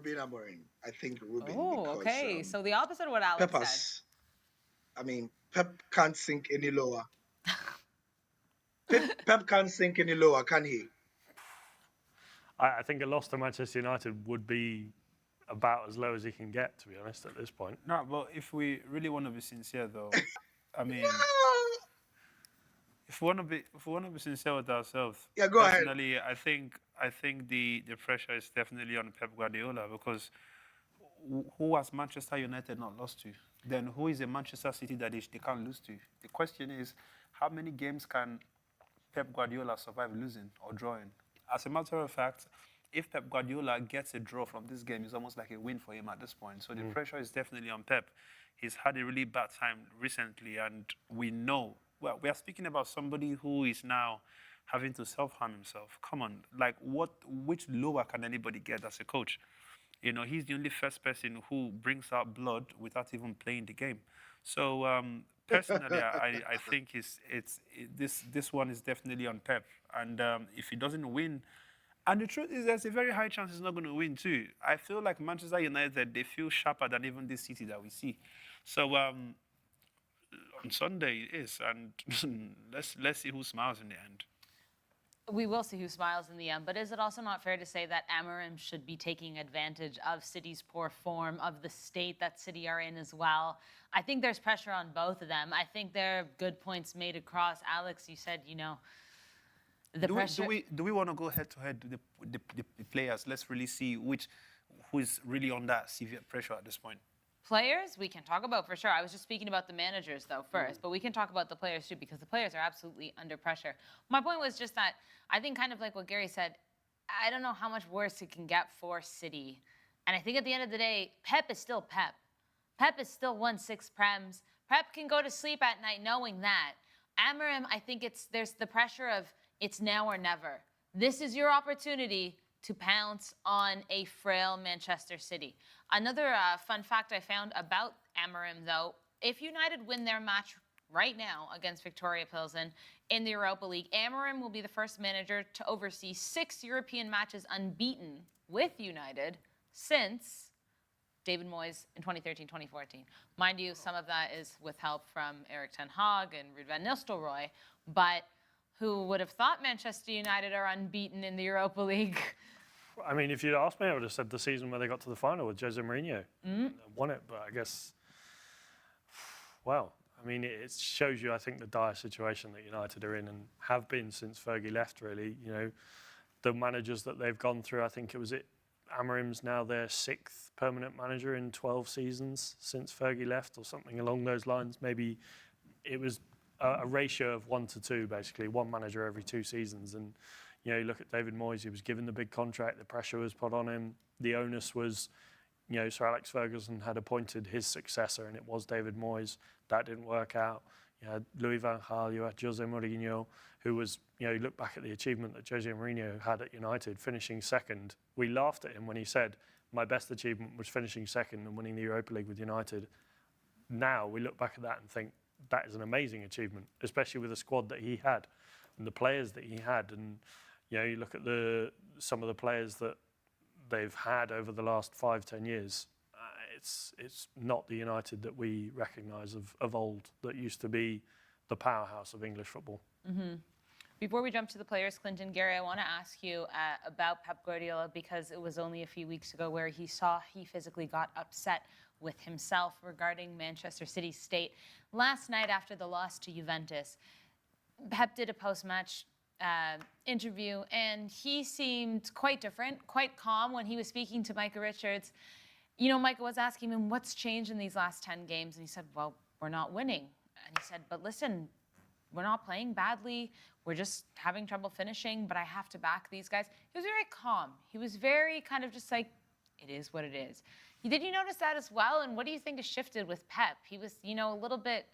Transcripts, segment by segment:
Ruben Amorim. I think Ruben Oh, because okay. So the opposite of what Alex Pep said. Pep can't sink any lower. Pep can't sink any lower, can he? I think a loss to Manchester United would be about as low as he can get, to be honest, at this point. No, but if we really want to be sincere, though, I mean, if we want to be sincere with ourselves, Yeah, go ahead. personally, I think the pressure is definitely on Pep Guardiola, because who has Manchester United not lost to? Then who is a Manchester City that they can't lose to? The question is, how many games can Pep Guardiola survive losing or drawing? As a matter of fact, if Pep Guardiola gets a draw from this game, it's almost like a win for him at this point. So the pressure is definitely on Pep. He's had a really bad time recently, and we know. Well, we are speaking about somebody who is now having to self-harm himself. Come on, like which lower can anybody get as a coach? You know, he's the only first person who brings out blood without even playing the game. So personally, I think this one is definitely on Pep. And if he doesn't win, and the truth is, there's a very high chance he's not going to win too. I feel like Manchester United, they feel sharper than even this City that we see. So on Sunday it is, and let's see who smiles in the end. We will see who smiles in the end, but is it also not fair to say that Amorim should be taking advantage of City's poor form, of the state that City are in as well? I think there's pressure on both of them. I think there are good points made across. Alex, you said, the pressure. Do we want to go head to head with the players? Let's really see who is really on that severe pressure at this point. Players, we can talk about for sure. I was just speaking about the managers, though, first. But we can talk about the players, too, because the players are absolutely under pressure. My point was just that I think kind of like what Gary said, I don't know how much worse it can get for City. And I think at the end of the day, Pep is still Pep. Pep is still won 6 Prems. Pep can go to sleep at night knowing that. Amorim, I think there's the pressure of it's now or never. This is your opportunity to pounce on a frail Manchester City. Another fun fact I found about Amorim, though, if United win their match right now against Victoria Pilsen in the Europa League, Amorim will be the first manager to oversee 6 European matches unbeaten with United since David Moyes in 2013-2014. Mind you, some of that is with help from Erik ten Hag and Ruud van Nistelrooy, but who would have thought Manchester United are unbeaten in the Europa League? I mean, if you'd asked me, I would have said the season where they got to the final with Jose Mourinho. Won it, but I guess, well, I mean, it shows you, I think, the dire situation that United are in and have been since Fergie left, really. You know, the managers that they've gone through, I think Amorim's now their 6th permanent manager in 12 seasons since Fergie left, or something along those lines. Maybe it was a ratio of 1 to 2, basically, one manager every 2 seasons. And you look at David Moyes, he was given the big contract, the pressure was put on him. The onus was, Sir Alex Ferguson had appointed his successor, and it was David Moyes. That didn't work out. You had Louis van Gaal, you had Jose Mourinho, who was, you look back at the achievement that Jose Mourinho had at United, finishing 2nd. We laughed at him when he said, my best achievement was finishing 2nd and winning the Europa League with United. Now we look back at that and think, that is an amazing achievement, especially with the squad that he had and the players that he had. And you look at some of the players that they've had over the last 5-10 years. It's not the United that we recognise of old, that used to be the powerhouse of English football. Mm-hmm. Before we jump to the players, Clinton, Gary, I want to ask you about Pep Guardiola, because it was only a few weeks ago where he physically got upset with himself regarding Manchester City's state. Last night after the loss to Juventus, Pep did a post-match interview, and he seemed quite different, quite calm when he was speaking to Micah Richards. Micah was asking him, what's changed in these last 10 games? And he said, well, we're not winning. And he said, but listen, we're not playing badly. We're just having trouble finishing, but I have to back these guys. He was very calm. He was very kind of just like, it is what it is. Did you notice that as well? And what do you think has shifted with Pep? He was, a little bit,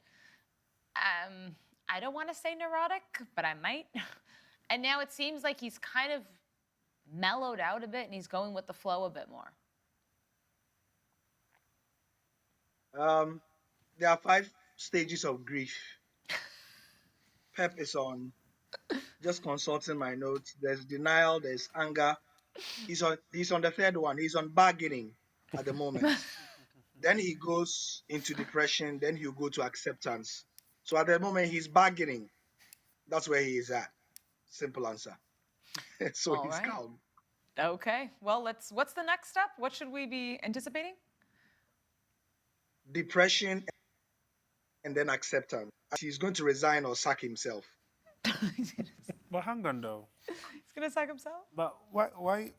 I don't want to say neurotic, but I might. And now it seems like he's kind of mellowed out a bit and he's going with the flow a bit more. There are 5 stages of grief. Pep is on, just consulting my notes. There's denial, there's anger, He's on the third one. He's on bargaining at the moment. Then he goes into depression. Then he'll go to acceptance. So at the moment, he's bargaining. That's where he is at. Simple answer. So All he's right. calm. Okay. Well, what's the next step? What should we be anticipating? Depression and then acceptance. He's going to resign or sack himself. But hang on though. He's gonna sack himself. But why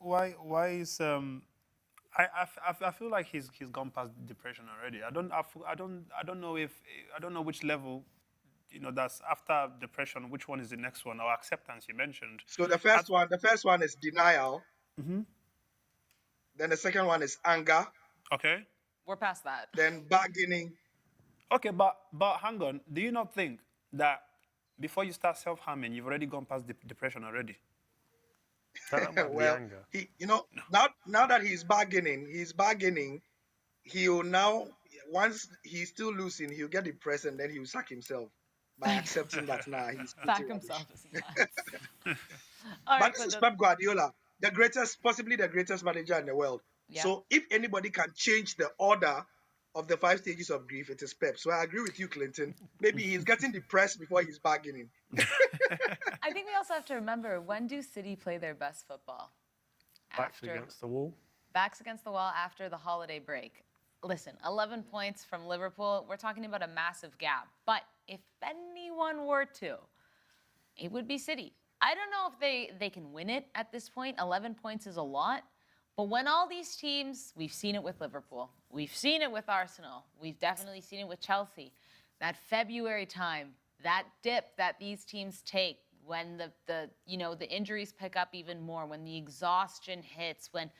is I feel like he's gone past depression already. I don't know which level, that's after depression. Which one is the next one? Or acceptance you mentioned. So the first one is denial. Mm-hmm. Then the second one is anger. Okay. We're past that. Then bargaining. Okay, but hang on. Do you not think that before you start self-harming, you've already gone past depression already? Well, now that he's bargaining, he'll now, once he's still losing, he'll get depressed and then he'll sack himself by accepting that now he's Sack himself. All but right, this is Pep Guardiola, possibly the greatest manager in the world. Yeah. So if anybody can change the order of the 5 stages of grief, it is Pep. So I agree with you, Clinton. Maybe he's getting depressed before he's bargaining. I think we also have to remember, when do City play their best football? Backs against the wall. Backs against the wall after the holiday break. Listen, 11 points from Liverpool. We're talking about a massive gap. But if anyone were to, it would be City. I don't know if they can win it at this point. 11 points is a lot. But when all these teams, we've seen it with Liverpool, we've seen it with Arsenal, we've definitely seen it with Chelsea, that February time, that dip that these teams take when the injuries pick up even more, when the exhaustion hits, when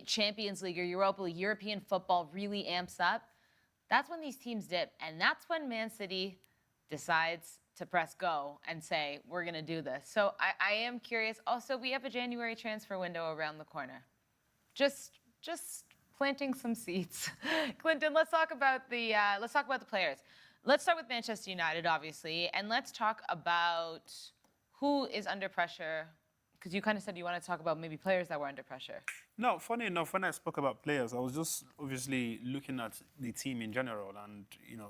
Champions League or Europa League, European football really amps up, that's when these teams dip. And that's when Man City decides to press go and say, we're going to do this. So I am curious. Also, we have a January transfer window around the corner. Just planting some seeds. Clinton, let's talk about the players. Let's start with Manchester United, obviously, and let's talk about who is under pressure. Because you kind of said you want to talk about maybe players that were under pressure. No, funny enough, when I spoke about players, I was just obviously looking at the team in general and,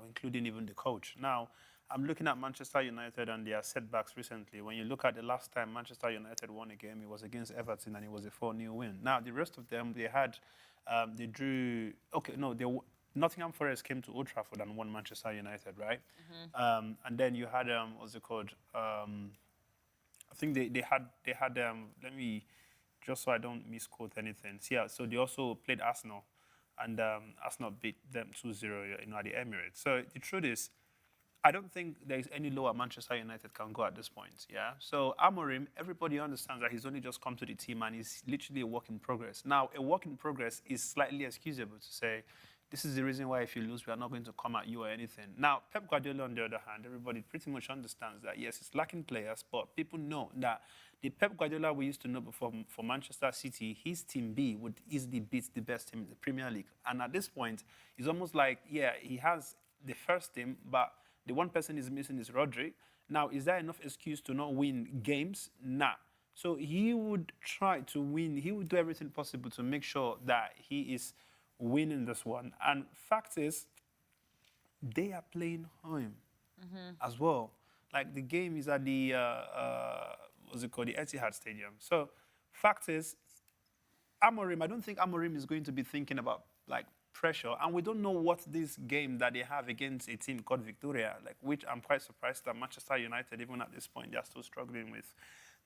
including even the coach. Now, I'm looking at Manchester United and their setbacks recently. When you look at the last time Manchester United won a game, it was against Everton and it was a 4-0 win. Now, the rest of them, they drew, Nottingham Forest came to Old Trafford and won Manchester United, right? Mm-hmm. And then you had, what's it called? I think they had let me, just so I don't misquote anything. So they also played Arsenal and Arsenal beat them 2-0 at the Emirates. So the truth is, I don't think there is any lower Manchester United can go at this point, yeah? So Amorim, everybody understands that he's only just come to the team and he's literally a work in progress. Now, a work in progress is slightly excusable to say, this is the reason why if you lose, we are not going to come at you or anything. Now, Pep Guardiola, on the other hand, everybody pretty much understands that, yes, it's lacking players, but people know that the Pep Guardiola we used to know before for Manchester City, his team B would easily beat the best team in the Premier League. And at this point, it's almost like, yeah, he has the first team, but the one person is missing is Rodri. Now, is there enough excuse to not win games? Nah. So he would try to win. He would do everything possible to make sure that he is winning this one. And fact is, they are playing home as well. Like the game is at the, the Etihad Stadium. So fact is, Amorim, I don't think Amorim is going to be thinking about pressure, and we don't know what this game that they have against a team called Victoria, which I'm quite surprised that Manchester United, even at this point, they are still struggling with.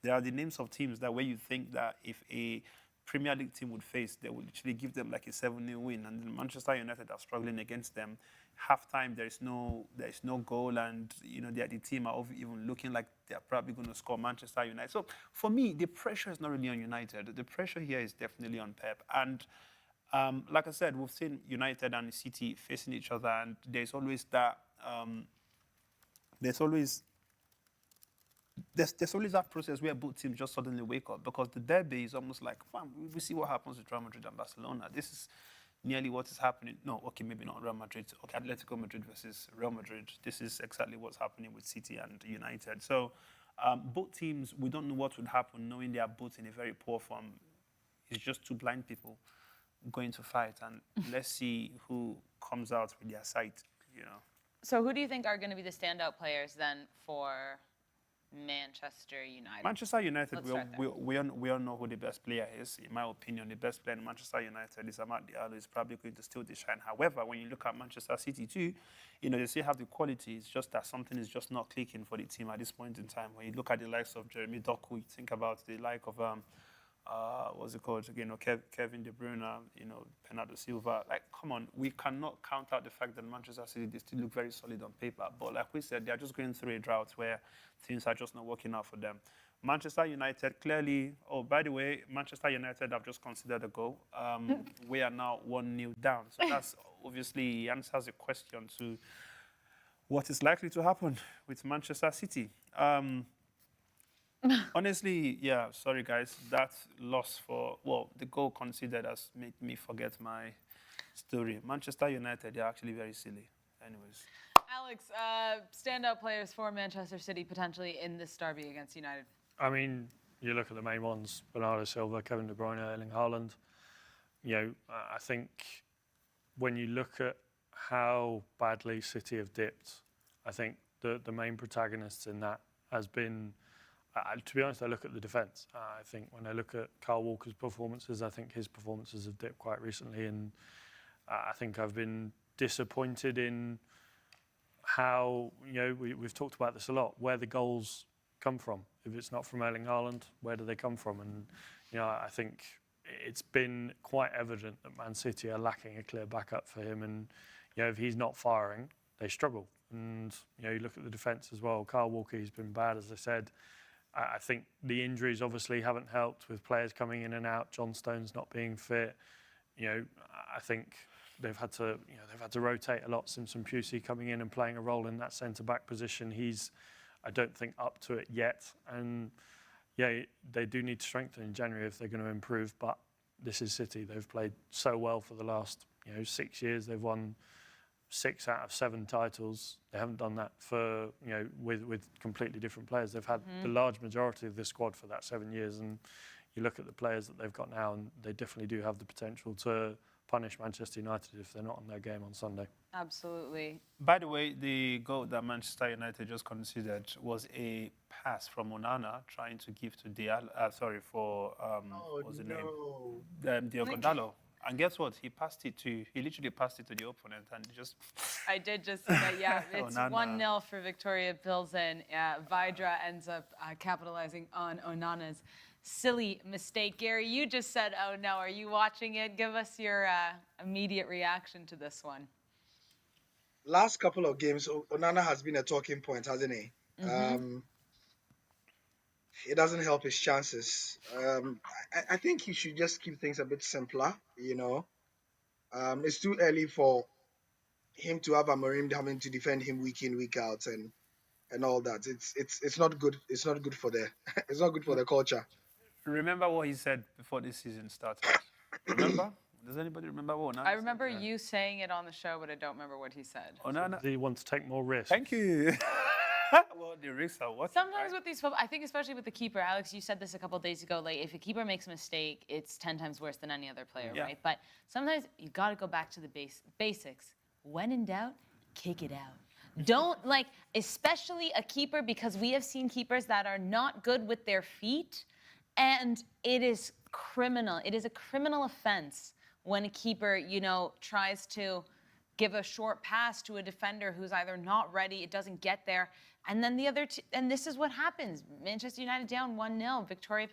There are the names of teams that where you think that if a Premier League team would face, they would literally give them a 7-0 win, and then Manchester United are struggling against them. Halftime, there is no goal, and the team are even looking like they're probably going to score Manchester United. So for me, the pressure is not really on United. The pressure here is definitely on Pep, and like I said, we've seen United and City facing each other, and there's always that. There's always that process where both teams just suddenly wake up, because the derby is almost like, we see what happens with Real Madrid and Barcelona. This is nearly what is happening. No, okay, maybe not Real Madrid. Okay, Atletico Madrid versus Real Madrid. This is exactly what's happening with City and United. So both teams, we don't know what would happen, knowing they are both in a very poor form. It's just two blind people going to fight, and let's see who comes out with their side, you know. So who do you think are going to be the standout players then for Manchester United? Manchester United, Let's start there. we all know who the best player is. In my opinion, the best player in Manchester United is Amad Diallo. Is probably going to steal the shine. However, when you look at Manchester City too, you know, they still have the quality. It's just that something is just not clicking for the team at this point in time. When you look at the likes of Jeremy Doku, you think about the like of what's it called again? You know, Kevin De Bruyne, you know, Bernardo Silva. Like, come on, we cannot count out the fact that Manchester City, they still look very solid on paper. But like we said, they are just going through a drought where things are just not working out for them. Manchester United, clearly, oh, by the way, Manchester United have just considered a goal. We are now 1-0 down. So that's obviously answers the question to what is likely to happen with Manchester City. Honestly, yeah, sorry guys, that loss the goal considered has made me forget my story. Manchester United, they're actually very silly. Anyways. Alex, standout players for Manchester City potentially in this derby against United. I mean, you look at the main ones: Bernardo Silva, Kevin De Bruyne, Erling Haaland. You know, I think when you look at how badly City have dipped, I think the main protagonists in that has been. To be honest, I look at the defence. I think when I look at Kyle Walker's performances, I think his performances have dipped quite recently, and I think I've been disappointed in how, you know, we've talked about this a lot, where the goals come from. If it's not from Erling Haaland, where do they come from? And, you know, I think it's been quite evident that Man City are lacking a clear backup for him, and, you know, if he's not firing, they struggle. And, you know, you look at the defence as well. Kyle Walker, he's been bad, as I said. I think the injuries obviously haven't helped with players coming in and out. John Stones not being fit. You know, I think they've had to rotate a lot. Simpson Pusey coming in and playing a role in that centre-back position. He's, I don't think, up to it yet. And yeah, they do need to strengthen in January if they're going to improve. But this is City. They've played so well for the last 6 years. They've won 6 out of 7 titles. They haven't done that for, with completely different players. They've had the large majority of the squad for that 7 years, and you look at the players that they've got now, and they definitely do have the potential to punish Manchester United if they're not on their game on Sunday. Absolutely. By the way, the goal that Manchester United just considered was a pass from Onana trying to give to what's the name? Diogo Dalot. And guess what? He literally passed it to the opponent, and just. I did just see that, yeah. It's Onana. 1-0 for Victoria Pilsen. Vidra ends up capitalizing on Onana's silly mistake. Gary, you just said, oh no, are you watching it? Give us your immediate reaction to this one. Last couple of games, Onana has been a talking point, hasn't he? It doesn't help his chances. I think he should just keep things a bit simpler, It's too early for him to have Amorim having to defend him week in, week out and all that. It's not good. It's not good for it's not good for the culture. Remember what he said before this season started? Remember? Does anybody remember what Onana I remember said? you saying it on the show, but I don't remember what he said. Onana. Do you want to take more risks? Thank you. Well, the risks are what? Sometimes with these, I think especially with the keeper, Alex, you said this a couple of days ago, like if a keeper makes a mistake, it's 10 times worse than any other player, right? But sometimes you got to go back to the basics. When in doubt, kick it out. Don't, especially a keeper, because we have seen keepers that are not good with their feet, and it is criminal. It is a criminal offense when a keeper, tries to give a short pass to a defender who's either not ready, it doesn't get there, and then the other and this is what happens. Manchester United down 1-0, Victoria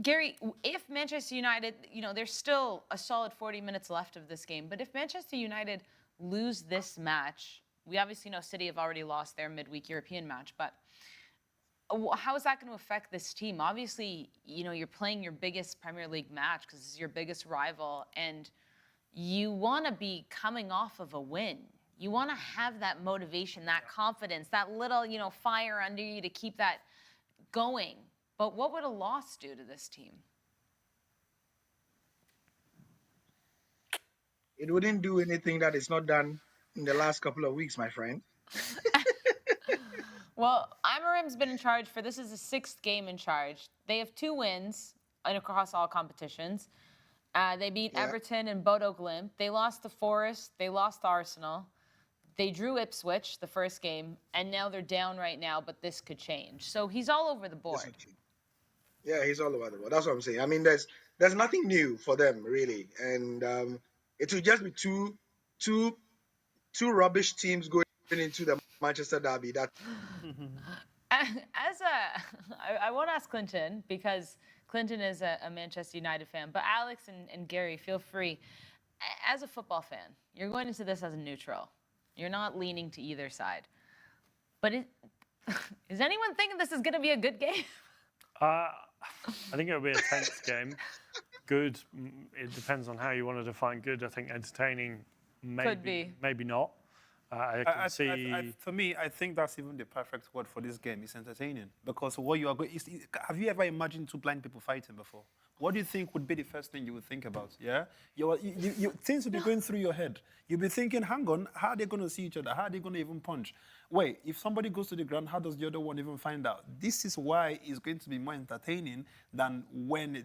Gary, if Manchester United, there's still a solid 40 minutes left of this game, but if Manchester United lose this match, we obviously know City have already lost their midweek European match, but how is that going to affect this team? Obviously, you're playing your biggest Premier League match because this is your biggest rival, and you want to be coming off of a win. You want to have that motivation, that confidence, that little, fire under you to keep that going. But what would a loss do to this team? It wouldn't do anything that is not done in the last couple of weeks, my friend. Well, Amorim's been in charge this is the 6th game in charge. They have 2 wins, across all competitions. They beat Yeah. Everton and Bodo Glimt. They lost to Forest. They lost to Arsenal. They drew Ipswich the first game, and now they're down right now, but this could change. So he's all over the board. Yeah, he's all over the world. That's what I'm saying. I mean, there's nothing new for them really, and it will just be two rubbish teams going into the Manchester derby. That I won't ask Clinton because Clinton is a Manchester United fan, but Alex and Gary, feel free. As a football fan, you're going into this as a neutral. You're not leaning to either side. But is anyone thinking this is going to be a good game? I think it'll be a tense game. Good. It depends on how you want to define good. I think entertaining, maybe, Could be. maybe not. I can see. For me, I think that's even the perfect word for this game. It's entertaining because what you are going. Have you ever imagined two blind people fighting before? What do you think would be the first thing you would think about? Yeah, things would be going through your head. You'll be thinking, "Hang on, how are they going to see each other? How are they going to even punch? Wait, if somebody goes to the ground, how does the other one even find out?" This is why it's going to be more entertaining than when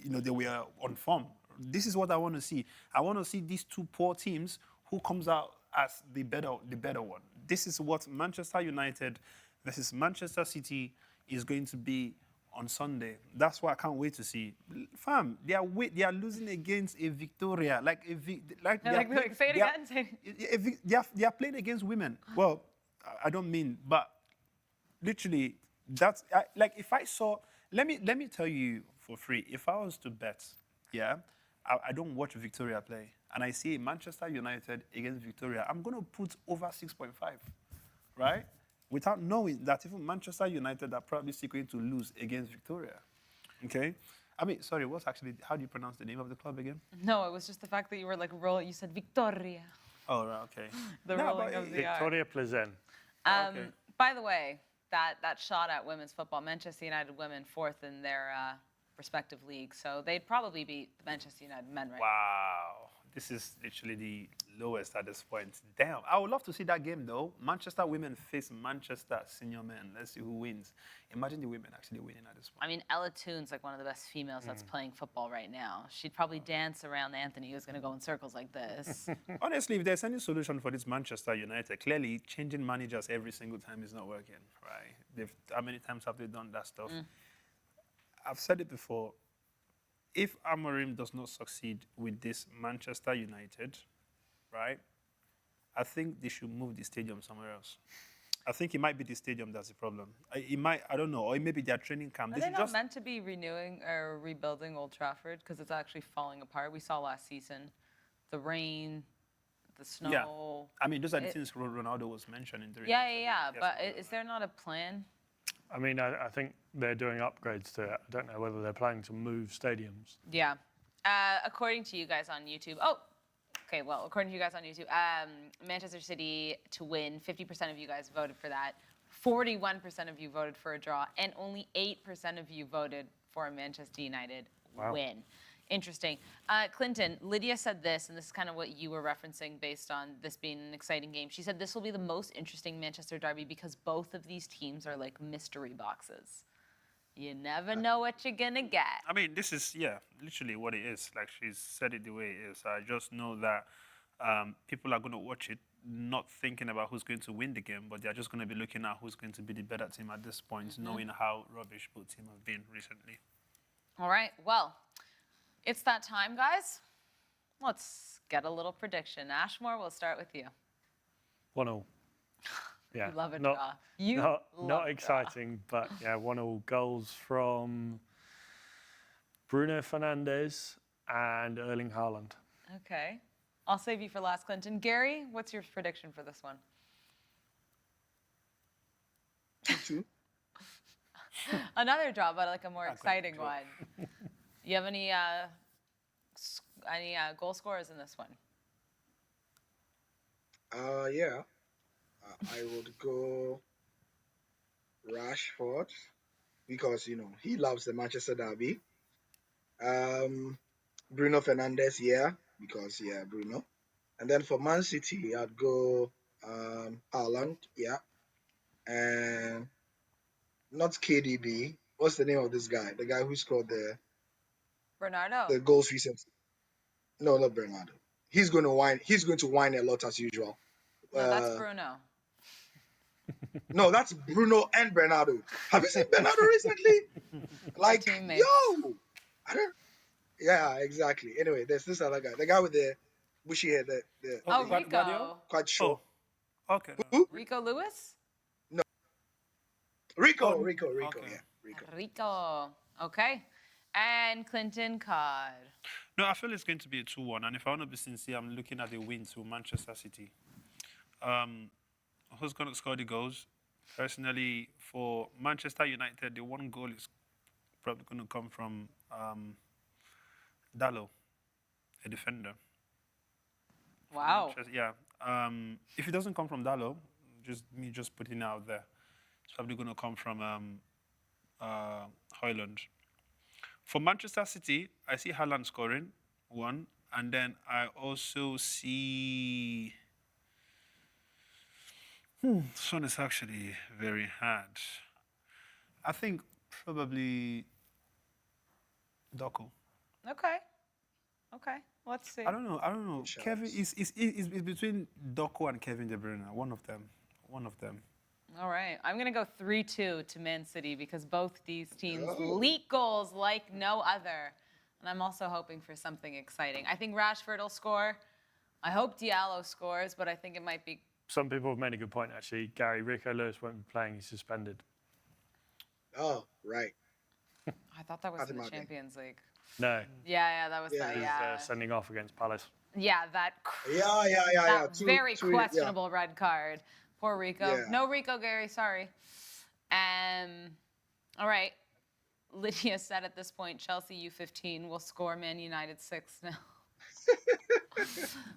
they were on form. This is what I want to see. I want to see these two poor teams who comes out as the better one. This is what Manchester United versus Manchester City is going to be on Sunday. That's what I can't wait to see. Fam, they are losing against a Victoria, Say it again. They are playing against women. Well, I don't mean, but literally, that's if I saw. Let me tell you for free. If I was to bet, I don't watch Victoria play, and I see Manchester United against Victoria, I'm going to put over 6.5, right? Without knowing that even Manchester United are probably still going to lose against Victoria. Okay? I mean, sorry, how do you pronounce the name of the club again? No, it was just the fact that you were rolling. You said Victoria. Oh, right, okay. The rolling of the R. Victoria Pleasant. Okay. By the way, that shot at women's football, Manchester United women fourth in their respective leagues, so they'd probably beat the Manchester United men right now. Wow. This is literally the lowest at this point. Damn. I would love to see that game, though. Manchester women face Manchester senior men. Let's see who wins. Imagine the women actually winning at this point. I mean, Ella Toon's like one of the best females that's playing football right now. She'd probably dance around Anthony, who's going to go in circles like this. Honestly, if there's any solution for this Manchester United, clearly changing managers every single time is not working, right? How many times have they done that stuff? I've said it before. If Amorim does not succeed with this Manchester United, right, I think they should move the stadium somewhere else. I think it might be the stadium that's the problem. I don't know, or maybe their training camp. Are they not meant to be renewing or rebuilding Old Trafford? Because it's actually falling apart. We saw last season the rain, the snow. Yeah. I mean, those are the things Ronaldo was mentioning. Yeah. But is there not a plan? I mean, I think they're doing upgrades to it. I don't know whether they're planning to move stadiums. Yeah. According to you guys on YouTube. According to you guys on YouTube, Manchester City to win, 50% of you guys voted for that. 41% of you voted for a draw, and only 8% of you voted for a Manchester United win. Interesting. Clinton, Lydia said this, and this is kind of what you were referencing based on this being an exciting game. She said this will be the most interesting Manchester derby because both of these teams are like mystery boxes. You never know what you're going to get. I mean, this is, literally what it is. Like she's said it the way it is. I just know that people are going to watch it not thinking about who's going to win the game, but they're just going to be looking at who's going to be the better team at this point, knowing how rubbish both teams have been recently. All right. Well, it's that time, guys. Let's get a little prediction. Ashmore, we'll start with you. 1-0. Yeah. You love a draw. Not exciting, but 1-0 goals from Bruno Fernandes and Erling Haaland. Okay. I'll save you for last, Clinton. Gary, what's your prediction for this one? 2-2. Another draw, but like a more exciting one. You have any goal scorers in this one? Yeah. I would go Rashford because, he loves the Manchester derby. Bruno Fernandes, because, Bruno. And then for Man City, I'd go Haaland, and not KDB. What's the name of this guy? The guy who scored the Bernardo. the goals recently. No, not Bernardo. He's going to whine. He's going to whine a lot as usual. No, that's Bruno. No, that's Bruno and Bernardo. Have you seen Bernardo recently? Like, teammates. yo, I don't. Yeah, exactly. Anyway, there's this other guy, the guy with the bushy hair, the Oh, Guardiola? Rico. quite short. Oh, okay. Who? Rico Lewis? Rico, Oh, Rico, okay. yeah, Rico. Rico. Okay. And KlintonCod. No, I feel it's going to be a 2-1. And if I want to be sincere, I'm looking at the win to Manchester City. Who's going to score the goals? Personally, for Manchester United, the one goal is probably going to come from Dalot, a defender. Wow. Yeah. If it doesn't come from Dalot, just putting it out there, it's probably going to come from Højlund. For Manchester City, I see Haaland scoring, one. And then I also see... This one is actually very hard. I think probably Doku. Okay. Okay. Let's see. I don't know. Shots. Kevin is between Doku and Kevin De Bruyne. One of them. All right. I'm going to go 3-2 to Man City because both these teams leak goals like no other. And I'm also hoping for something exciting. I think Rashford will score. I hope Diallo scores, but I think it might be... Some people have made a good point, actually. Gary, Rico Lewis won't be playing. He's suspended. Oh, right. I thought that was Nothing in the about it. Champions League. No, Yeah, that was Yeah. that. he's Yeah. sending off against Palace. Yeah, that Yeah. very Two, questionable red card. Poor Rico. Yeah. No Rico, Gary, sorry. All right. Lydia said at this point, Chelsea U15 will score Man United 6 now.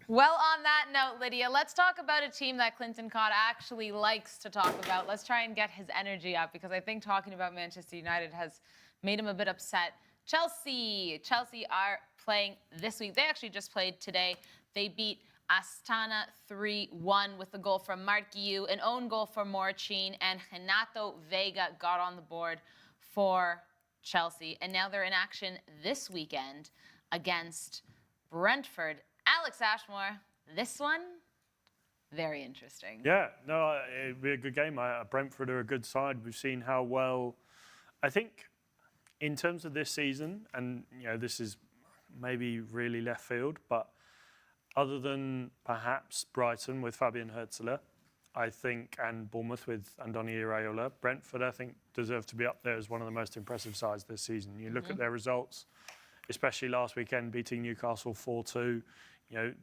Well, on that note, Lydia, let's talk about a team that KlintonCod actually likes to talk about. Let's try and get his energy up because I think talking about Manchester United has made him a bit upset. Chelsea are playing this week. They actually just played today. They beat Astana 3-1 with a goal from Marc Guiu, an own goal for Morchin, and Renato Vega got on the board for Chelsea. And now they're in action this weekend against Brentford. Alex Ashmore, this one, very interesting. Yeah, no, it'd be a good game. Brentford are a good side. We've seen how well, I think, in terms of this season, and this is maybe really left field, but other than perhaps Brighton with Fabian Herzler, I think, and Bournemouth with Andoni Iraola, Brentford, I think, deserve to be up there as one of the most impressive sides this season. You look at their results, especially last weekend, beating Newcastle 4-2.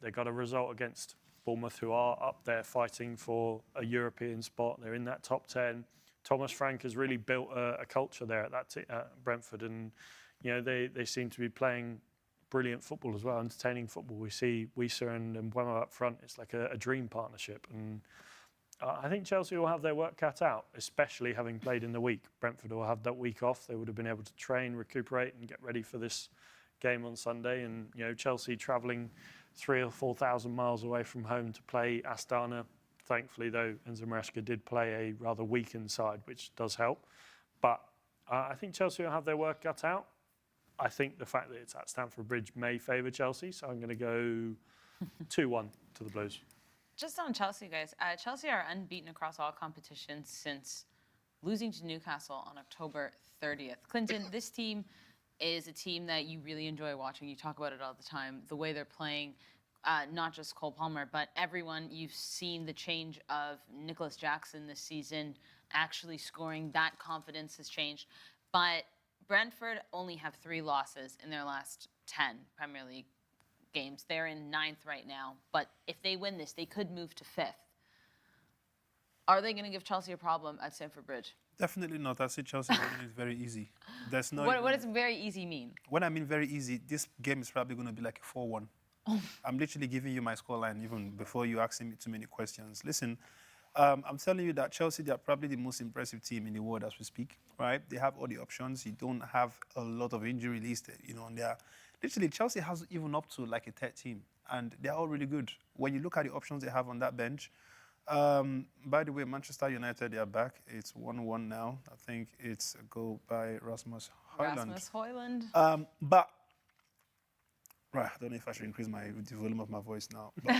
They got a result against Bournemouth, who are up there fighting for a European spot. They're in that top 10. Thomas Frank has really built a culture there at Brentford, and they seem to be playing brilliant football as well, entertaining football. We see Wieser and Mbeumo up front. It's like a dream partnership, and I think Chelsea will have their work cut out, especially having played in the week. Brentford will have that week off. They would have been able to train, recuperate, and get ready for this game on Sunday. And Chelsea travelling 3,000 or 4,000 miles away from home to play Astana. Thankfully, though, Enzo Maresca did play a rather weakened side, which does help. But I think Chelsea will have their work cut out. I think the fact that it's at Stamford Bridge may favour Chelsea, so I'm going to go 2-1 to the Blues. Just on Chelsea, guys. Chelsea are unbeaten across all competitions since losing to Newcastle on October 30th. Clinton, this team is a team that you really enjoy watching. You talk about it all the time. The way they're playing, not just Cole Palmer, but everyone. You've seen the change of Nicholas Jackson this season, actually scoring. That confidence has changed. But Brentford only have 3 losses in their last 10 Premier League games. They're in 9th right now. But if they win this, they could move to 5th. Are they going to give Chelsea a problem at Stamford Bridge? Definitely not. I see Chelsea winning is very easy. There's no. What does very easy mean? When I mean very easy, this game is probably going to be like a 4-1. I'm literally giving you my scoreline even before you asking me too many questions. Listen, I'm telling you that Chelsea, they are probably the most impressive team in the world as we speak, right? They have all the options. You don't have a lot of injury list, on there. Literally, Chelsea has even up to like a 3rd team, and they're all really good. When you look at the options they have on that bench, by the way, Manchester United, they are back. It's 1-1 now. I think it's a goal by Rasmus Højlund. Rasmus Højlund. But Right, I don't know if I should increase the volume of my voice now, but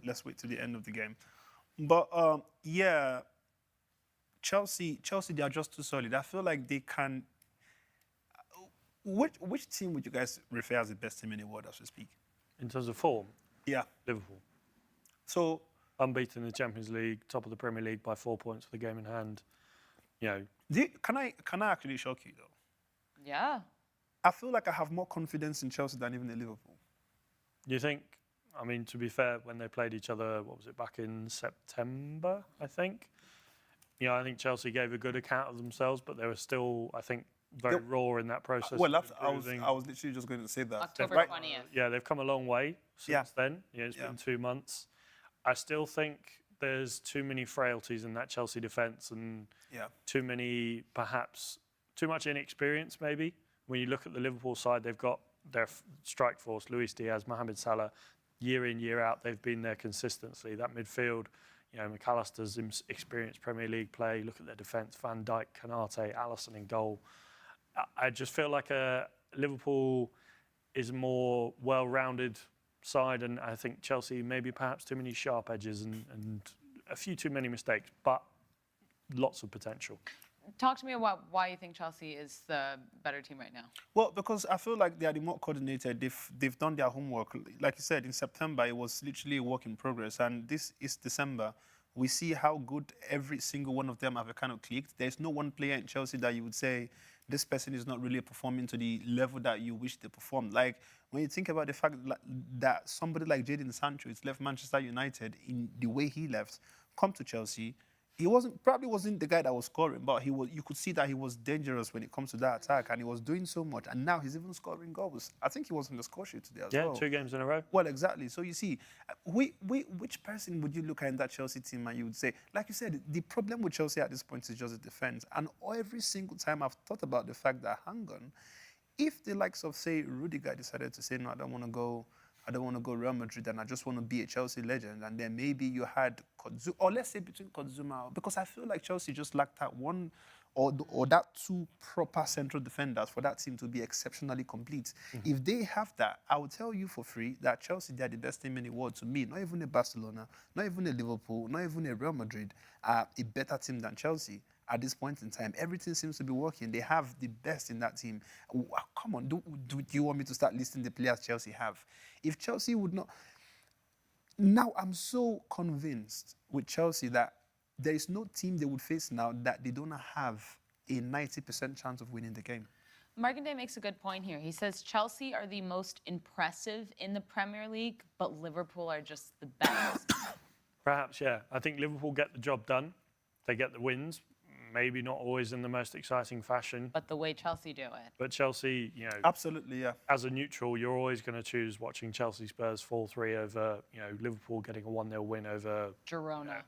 let's wait till the end of the game. But yeah, Chelsea, they are just too solid. I feel like they can. Which team would you guys refer as the best team in the world as we speak? In terms of form, Yeah. Liverpool. So Unbeaten in the Champions League, top of the Premier League by 4 points with the game in hand. You know, can I actually shock you though? Yeah. I feel like I have more confidence in Chelsea than even in Liverpool. you think, I mean, to be fair, when they played each other, what was it, back in September, I think? You know, I think Chelsea gave a good account of themselves, but they were still, I think, very raw in that process. Well, of I was improving. literally just going to say that. October Right? 20th. Yeah, they've come a long way since then. Yeah, it's been 2 months. I still think there's too many frailties in that Chelsea defence and too much inexperience maybe. When you look at the Liverpool side, they've got their strike force, Luis Diaz, Mohamed Salah, year in, year out, they've been there consistently. That midfield, you know, McAllister's experienced Premier League play. Look at their defence, Van Dijk, Kanate, Alisson in goal. I just feel like Liverpool is a more well-rounded side, and I think Chelsea maybe perhaps too many sharp edges and a few too many mistakes, but lots of potential. Talk to me about why you think Chelsea is the better team right now. Well, because I feel like they are the more coordinated. They've done their homework. Like you said, in September, it was literally a work in progress. And this is December. We see how good every single one of them have kind of clicked. There's no one player in Chelsea that you would say, this person is not really performing to the level that you wish they performed. Like, when you think about the fact that somebody like Jadon Sancho has left Manchester United in the way he left, come to Chelsea, he probably wasn't the guy that was scoring, but you could see that he was dangerous when it comes to that attack, and he was doing so much, and now he's even scoring goals. I think he was on the score sheet today as well. Yeah, 2 games in a row. Well, exactly. So you see, which person would you look at in that Chelsea team and you would say, like you said, the problem with Chelsea at this point is just the defence. And every single time I've thought about the fact that, hang on, if the likes of, say, Rudiger decided to say, no, I don't want to go Real Madrid and I just want to be a Chelsea legend, and then maybe you had Kodzuma, or let's say between Kodzuma, because I feel like Chelsea just lacked that one or that 2 proper central defenders for that team to be exceptionally complete. If they have that, I will tell you for free that Chelsea, they're the best team in the world to me. Not even a Barcelona, not even a Liverpool, not even a Real Madrid are a better team than Chelsea. At this point in time, everything seems to be working. They have the best in that team. Come on, do you want me to start listing the players Chelsea have? If Chelsea would not... Now, I'm so convinced with Chelsea that there is no team they would face now that they don't have a 90% chance of winning the game. Markinde makes a good point here. He says Chelsea are the most impressive in the Premier League, but Liverpool are just the best. Perhaps, yeah. I think Liverpool get the job done. They get the wins. Maybe not always in the most exciting fashion. But the way Chelsea do it. But Chelsea, you know... Absolutely, yeah. As a neutral, you're always going to choose watching Chelsea Spurs fall 3 over, you know, Liverpool getting a 1-0 win over... Girona.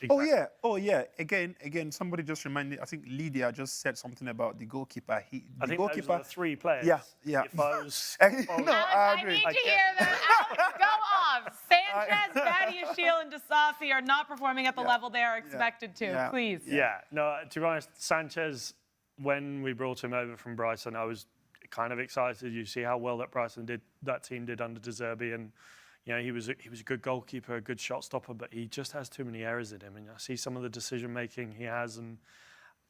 Exactly. Oh yeah. Again, somebody just reminded me, I think Lydia just said something about the goalkeeper. I think those are the 3 players. Yeah. If I was... No, I agree. I need to hear that. Alex, go off. Sanchez, Badiashile, and Disasi are not performing at the level they are expected to. Yeah. Please. Yeah. No, to be honest, Sanchez, when we brought him over from Brighton, I was kind of excited. You see how well that team did under De Zerbi, and you know, he was a good goalkeeper, a good shot stopper, but he just has too many errors in him. And I see some of the decision making he has, and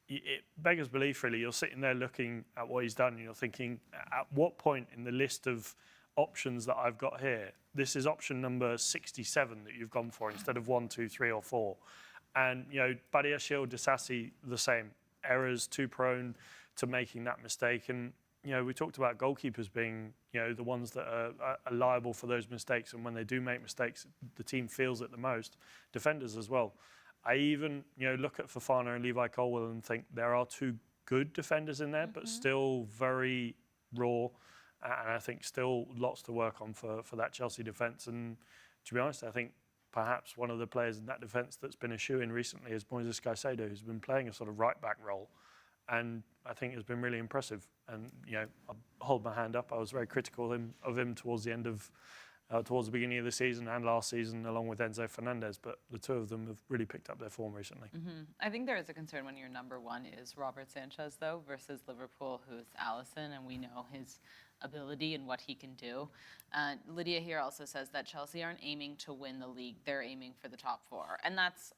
it beggars belief, really. You're sitting there looking at what he's done, and you're thinking, at what point in the list of options that I've got here, this is option number 67 that you've gone for instead of 1, 2, 3, or 4. And you know, Badiashile, Disasi, the same errors, too prone to making that mistake. And you know, we talked about goalkeepers being, you know, the ones that are liable for those mistakes. And when they do make mistakes, the team feels it the most. Defenders as well. I even, you know, look at Fofana and Levi Colwill and think there are 2 good defenders in there, but still very raw. And I think still lots to work on for that Chelsea defence. And to be honest, I think perhaps one of the players in that defence that's been a shoe-in recently is Moises Caicedo, who's been playing a sort of right-back role. And I think it's been really impressive. And, you know, I'll hold my hand up. I was very critical of him towards the end of, towards the beginning of the season and last season, along with Enzo Fernandez. But the 2 of them have really picked up their form recently. I think there is a concern when your number 1 is Robert Sanchez, though, versus Liverpool, who's Alisson. And we know his ability and what he can do. Lydia here also says that Chelsea aren't aiming to win the league; they're aiming for the top 4, and that's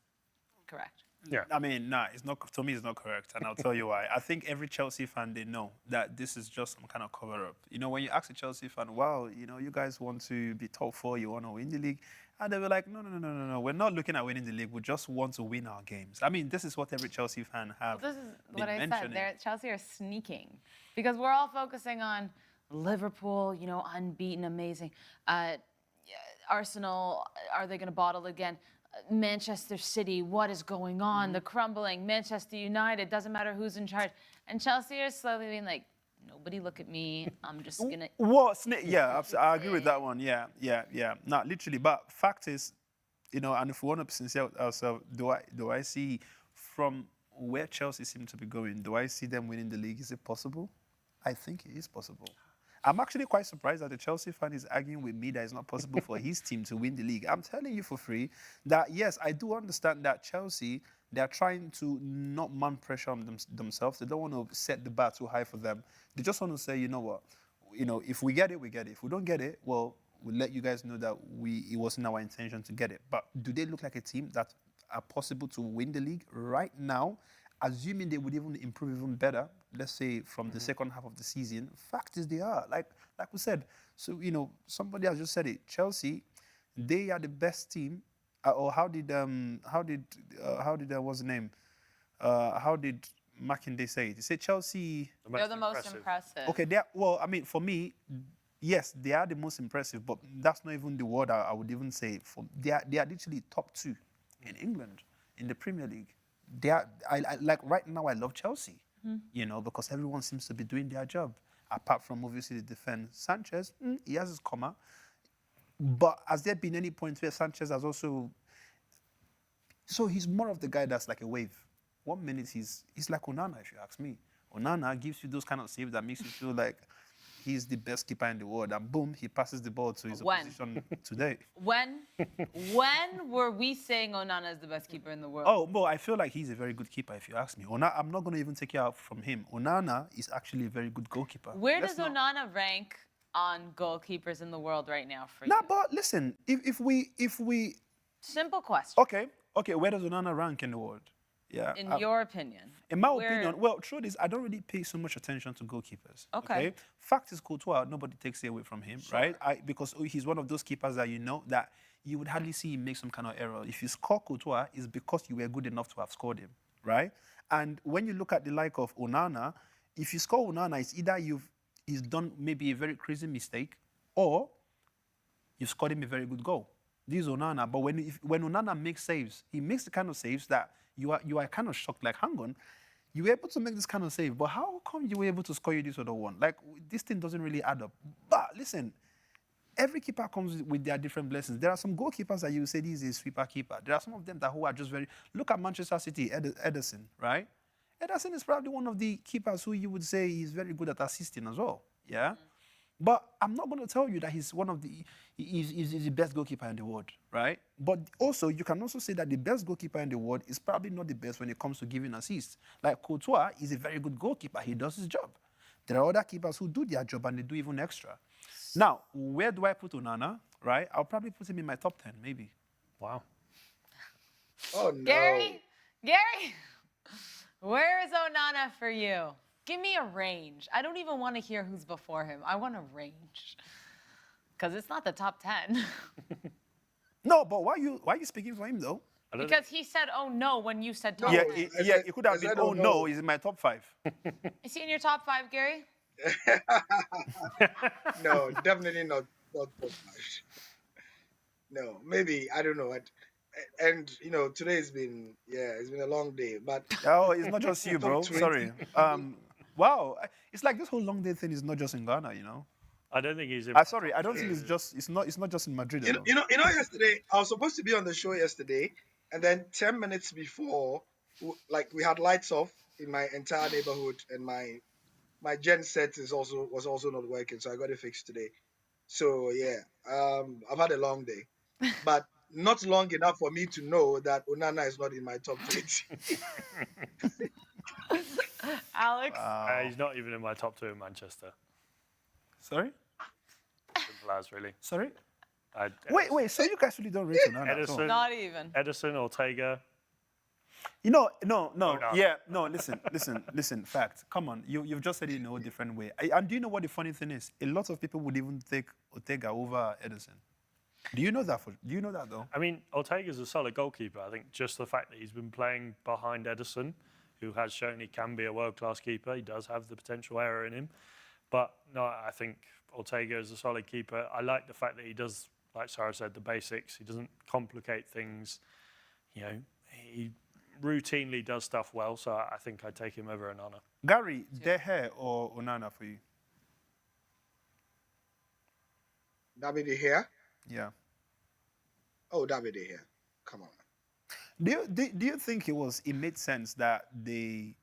correct. Yeah. I mean, nah, it's not. To me, it's not correct, and I'll tell you why. I think every Chelsea fan, they know that this is just some kind of cover-up. You know, when you ask a Chelsea fan, "Wow, you know, you guys want to be top 4, you want to win the league," and they were like, "No, we're not looking at winning the league. We just want to win our games." I mean, this is what every Chelsea fan have. Well, this is been what I said. mentioning. Chelsea are sneaking because we're all focusing on Liverpool, you know, unbeaten, amazing. Arsenal, are they going to bottle again? Manchester City, what is going on? The crumbling. Manchester United, doesn't matter who's in charge. And Chelsea are slowly being like, nobody look at me. I'm just going to... What? Yeah, I agree with that one. Yeah. No, literally. But fact is, you know, and if we want to be sincere with ourselves, do I see from where Chelsea seem to be going, do I see them winning the league? Is it possible? I think it is possible. I'm actually quite surprised that the Chelsea fan is arguing with me that it's not possible for his team to win the league. I'm telling you for free that, yes, I do understand that Chelsea, they're trying to not mount pressure on themselves. They don't want to set the bar too high for them. They just want to say, you know what, you know, if we get it, we get it. If we don't get it, well, we'll let you guys know that it wasn't our intention to get it. But do they look like a team that are possible to win the league right now? Assuming they would even improve even better, let's say from the second half of the season, fact is they are. Like we said, so, you know, somebody has just said it. Chelsea, they are the best team. Or how did what's the name? How did Mackinday say it? He said Chelsea. They're the most impressive. Okay, well, I mean, for me, yes, they are the most impressive, but that's not even the word I would even say. They are literally top 2 in England in the Premier League. They are, like right now, I love Chelsea, you know, because everyone seems to be doing their job. Apart from obviously the defense, Sanchez, he has his comma. But has there been any point where Sanchez has also? So he's more of the guy that's like a wave. 1 minute he's like Onana, if you ask me. Onana gives you those kind of saves that makes you feel like he's the best keeper in the world, and boom, he passes the ball to his opposition today. When were we saying Onana is the best keeper in the world? Oh, well, I feel like he's a very good keeper, if you ask me. I'm not going to even take you out from him. Onana is actually a very good goalkeeper. Where does Onana rank on goalkeepers in the world right now for you? Nah, but listen, if we... Simple question. Okay, where does Onana rank in the world? Yeah. In your opinion? In my opinion, well, truth is, I don't really pay so much attention to goalkeepers. Okay. Fact is, Courtois, nobody takes it away from him, right? Because he's one of those keepers that you know that you would hardly see him make some kind of error. If you score Courtois, it's because you were good enough to have scored him, right? And when you look at the like of Onana, if you score Onana, it's either he's done maybe a very crazy mistake, or you've scored him a very good goal. This is Onana, but when Onana makes saves, he makes the kind of saves that you are kind of shocked, like, hang on, you were able to make this kind of save, but how come you were able to score you this other one? Like, this thing doesn't really add up. But listen, every keeper comes with their different blessings. There are some goalkeepers that you say this is a sweeper keeper. There are some of them who are just very... Look at Manchester City, Ederson, right? Ederson is probably one of the keepers who you would say is very good at assisting as well, yeah? Mm-hmm. But I'm not going to tell you that he's the best goalkeeper in the world, right? But also, you can also say that the best goalkeeper in the world is probably not the best when it comes to giving assists. Like Courtois is a very good goalkeeper. He does his job. There are other keepers who do their job and they do even extra. Now, where do I put Onana, right? I'll probably put him in my top 10, maybe. Wow. Oh, no. Gary, where is Onana for you? Give me a range. I don't even want to hear who's before him. I want a range. Because it's not the top 10. No, but why are you speaking for him, though? Because he said, oh, no, when you said top 10. It could have been, oh, no, he's in my top 5. Is he in your top 5, Gary? No, definitely not top 5. No, maybe, I don't know. And, you know, today's been, it's been a long day, but... Oh, it's not just you, bro. Sorry. Wow. It's like this whole long day thing is not just in Ghana, you know? I don't think he's in... sorry, I don't think it's not just in Madrid. You know, yesterday, I was supposed to be on the show yesterday, and then 10 minutes before, like, we had lights off in my entire neighborhood, and my gen set was also not working, so I got it fixed today. So, I've had a long day. But not long enough for me to know that Onana is not in my top 20. Alex? He's not even in my top 2 in Manchester. Sorry? Simple as, really. Sorry? I'd- Wait. So you guys really don't rate Onana at all? Edison, Not even. Edison, Ortega. You know, no. Onana. Yeah, no. Listen. Fact. Come on. You've just said it in a different way. And do you know what the funny thing is? A lot of people would even take Ortega over Edison. Do you know that? Do you know that though? I mean, Ortega's a solid goalkeeper. I think just the fact that he's been playing behind Edison, who has shown he can be a world-class keeper, he does have the potential error in him. But no, I think Ortega is a solid keeper. I like the fact that he does, like Sara said, the basics. He doesn't complicate things. You know, he routinely does stuff well. So I think I'd take him over Onana. Gary, De Gea or Onana for you? David De Gea. Yeah. Oh, David De Gea. Come on. Do you think it made sense that they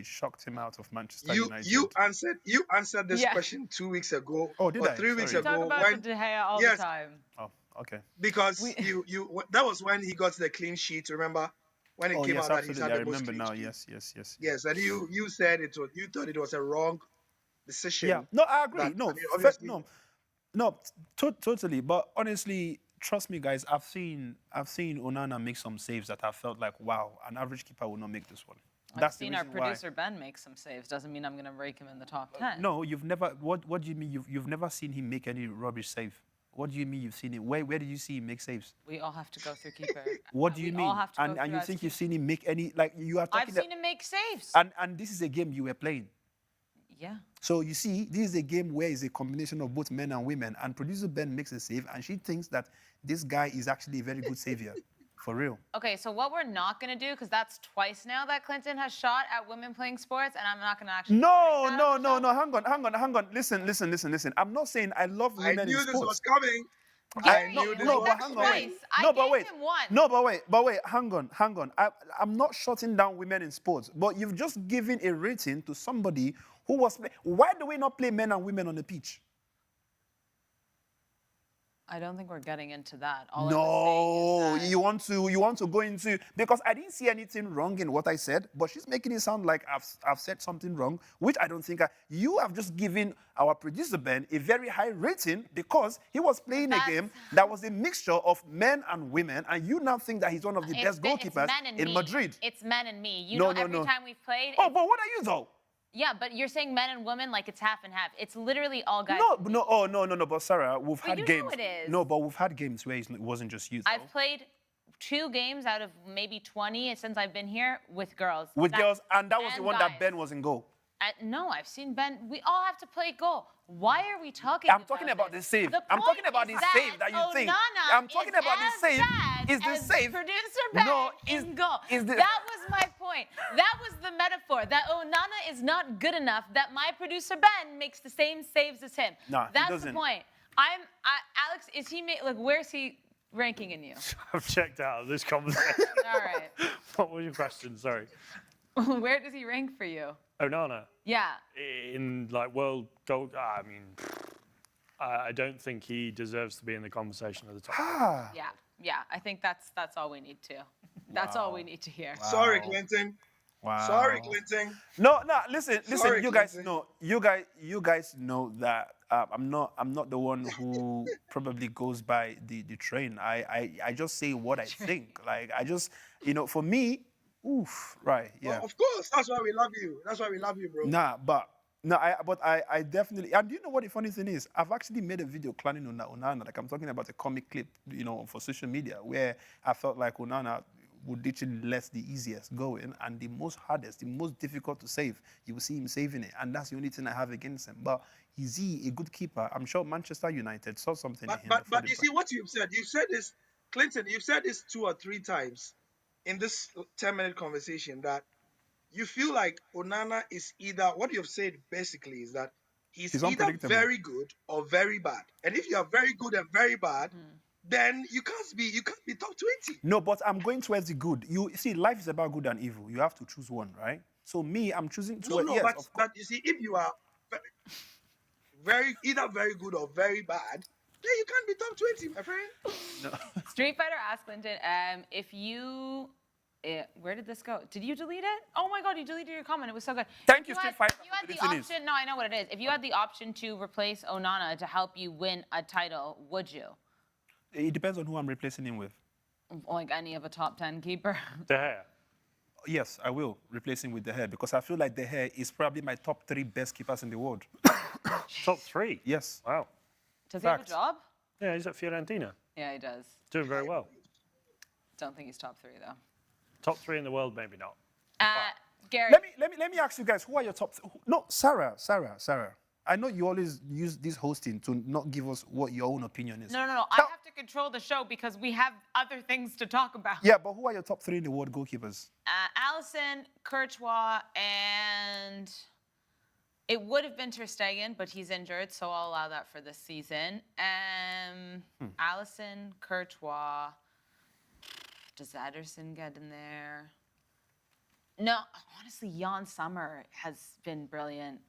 shocked him out of Manchester United? You answered this Yeah. question 2 weeks ago. Oh, did or I? 3 weeks Sorry. We talk ago about when the De Gea all yes. the time. Oh, okay. because that was when he got the clean sheet. Remember when it Oh came yes, out that he's absolutely. had I the most remember clean now. sheets. Yes. Yes, and you said you thought it was a wrong decision. Yeah. No, I agree. That- No, I mean, obviously- totally. But honestly, trust me, guys. I've seen Onana make some saves that I felt like, wow, an average keeper would not make this one. I've seen the our reason why. producer Ben make some saves. Doesn't mean I'm going to rank him in the top 10. No, you've never. What do you mean? You've never seen him make any rubbish save? What do you mean you've seen it? Where did you see him make saves? We all have to go through keeper. What do you We mean? all have to go And through you as think you've keeper. seen him make any, like you are I've talking seen him make saves. and this is a game you were playing. Yeah. So you see, this is a game where it's a combination of both men and women, and producer Ben makes a save, and she thinks that this guy is actually a very good savior, for real. Okay, so what we're not going to do, because that's twice now that Clinton has shot at women playing sports, and I'm not going to actually. No. rank that on the show. Hang on. Listen. I'm not saying I love I women knew in this sports. was coming. Gary, I knew this no, was but that's hang coming. on, wait. twice. I No, but gave wait. him one. No, but wait. Hang on. I'm not shutting down women in sports, but you've just given a rating to somebody who was. Why do we not play men and women on the pitch? I don't think we're getting into that. All I No, was saying is that you want to go into, because I didn't see anything wrong in what I said, but she's making it sound like I've said something wrong, which I don't think. You have just given our producer Ben a very high rating because he was playing a game that was a mixture of men and women, and you now think that he's one of the best goalkeepers in Madrid. It's men and me. You No, know, every no. time we've played. Oh, but what are you though? Yeah, but you're saying men and women like it's half and half. It's literally all guys. No. But Sarah, we've had you know games. it is. No, but we've had games where it wasn't just you. Though. I've played 2 games out of maybe 20 since I've been here with girls. with girls, and that was the and one guys. that Ben was in goal. No, I've seen Ben. We all have to play goal. Why are we talking? I'm talking about the save. I'm talking about the save that you think. I'm talking about the save. Is the save? Producer Ben No, in goal. is the- That was my point. That was the metaphor. That Onana is not good enough. That my producer Ben makes the same saves as him. No, he that's doesn't. the point. Alex, is he like? Where's he ranking in you? I've checked out of this conversation. All right. What was your question? Sorry. Where does he rank for you? Onana. Yeah. In like world goal, I mean, I don't think he deserves to be in the conversation at the top. Yeah. I think that's all we need to. That's all we need to hear. Sorry, Clinton. Wow. Sorry, Clinton. No. Listen. Sorry, You guys Clinton. know. You guys know that I'm not the one who probably goes by the train. I just say what I think. Like I just for me. Oof, right, yeah. Well, of course, that's why we love you. That's why we love you, bro. I definitely. And do you know what the funny thing is? I've actually made a video clowning on Onana. Like I'm talking about a comic clip, for social media, where I felt like Onana would literally let the easiest go in, and the most hardest, the most difficult to save, you will see him saving it, and that's the only thing I have against him. But is he a good keeper? I'm sure Manchester United saw something in him. But you see what you've said. You've said this, Clinton. You've said this 2 or 3 times in this 10-minute conversation that you feel like Onana is either, what you've said basically is that he's either unpredictable. very good or very bad. And if you are very good and very bad, then you can't be top 20. No, but I'm going towards the good. You see, life is about good and evil. You have to choose one, right? So me, I'm choosing towards But you see, if you are either very good or very bad, then you can't be top 20, my friend. Street Fighter asked Clinton, if you Where did this go? Did you delete it? Oh my God, you deleted your comment. It was so good. Thank If you, had, Steve Fight, if you had for the deleting this. option, no, I know what it is. If you had the option to replace Onana to help you win a title, would you? It depends on who I'm replacing him with. Like any of a top 10 keeper? De Gea. Yes, I will replace him with De Gea because I feel like De Gea is probably my top 3 best keepers in the world. Top 3? Yes. Wow. Does he have a Facts. job? Yeah, he's at Fiorentina. Yeah, he does. Doing very well. Don't think he's top 3 though. Top 3 in the world, maybe not. Gary. Let me ask you guys, who are your top? No, Sarah. I know you always use this hosting to not give us what your own opinion is. No. I have to control the show because we have other things to talk about. Yeah, but who are your top 3 in the world goalkeepers? Allison, Courtois, and it would have been Ter Stegen, but he's injured, so I'll allow that for this season. Allison, Courtois. Does Ederson get in there? No, honestly, Jan Sommer has been brilliant.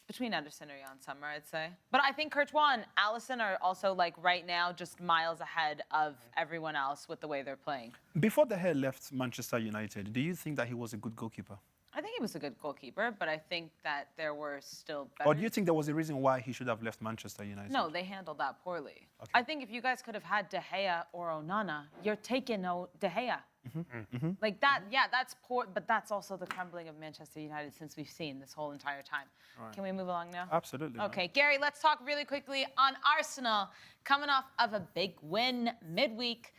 Between Ederson or Jan Sommer, I'd say. But I think Courtois and Allison are also, like, right now just miles ahead of everyone else with the way they're playing. Before De Gea left Manchester United, do you think that he was a good goalkeeper? I think he was a good goalkeeper, but I think that there were still better. Or do you think there was a reason why he should have left Manchester United? No, they handled that poorly. Okay. I think if you guys could have had De Gea or Onana, you're taking De Gea. Like that, yeah, that's poor, but that's also the crumbling of Manchester United since we've seen this whole entire time. Right. Can we move along now? Absolutely. man. Okay, Gary, let's talk really quickly on Arsenal coming off of a big win midweek.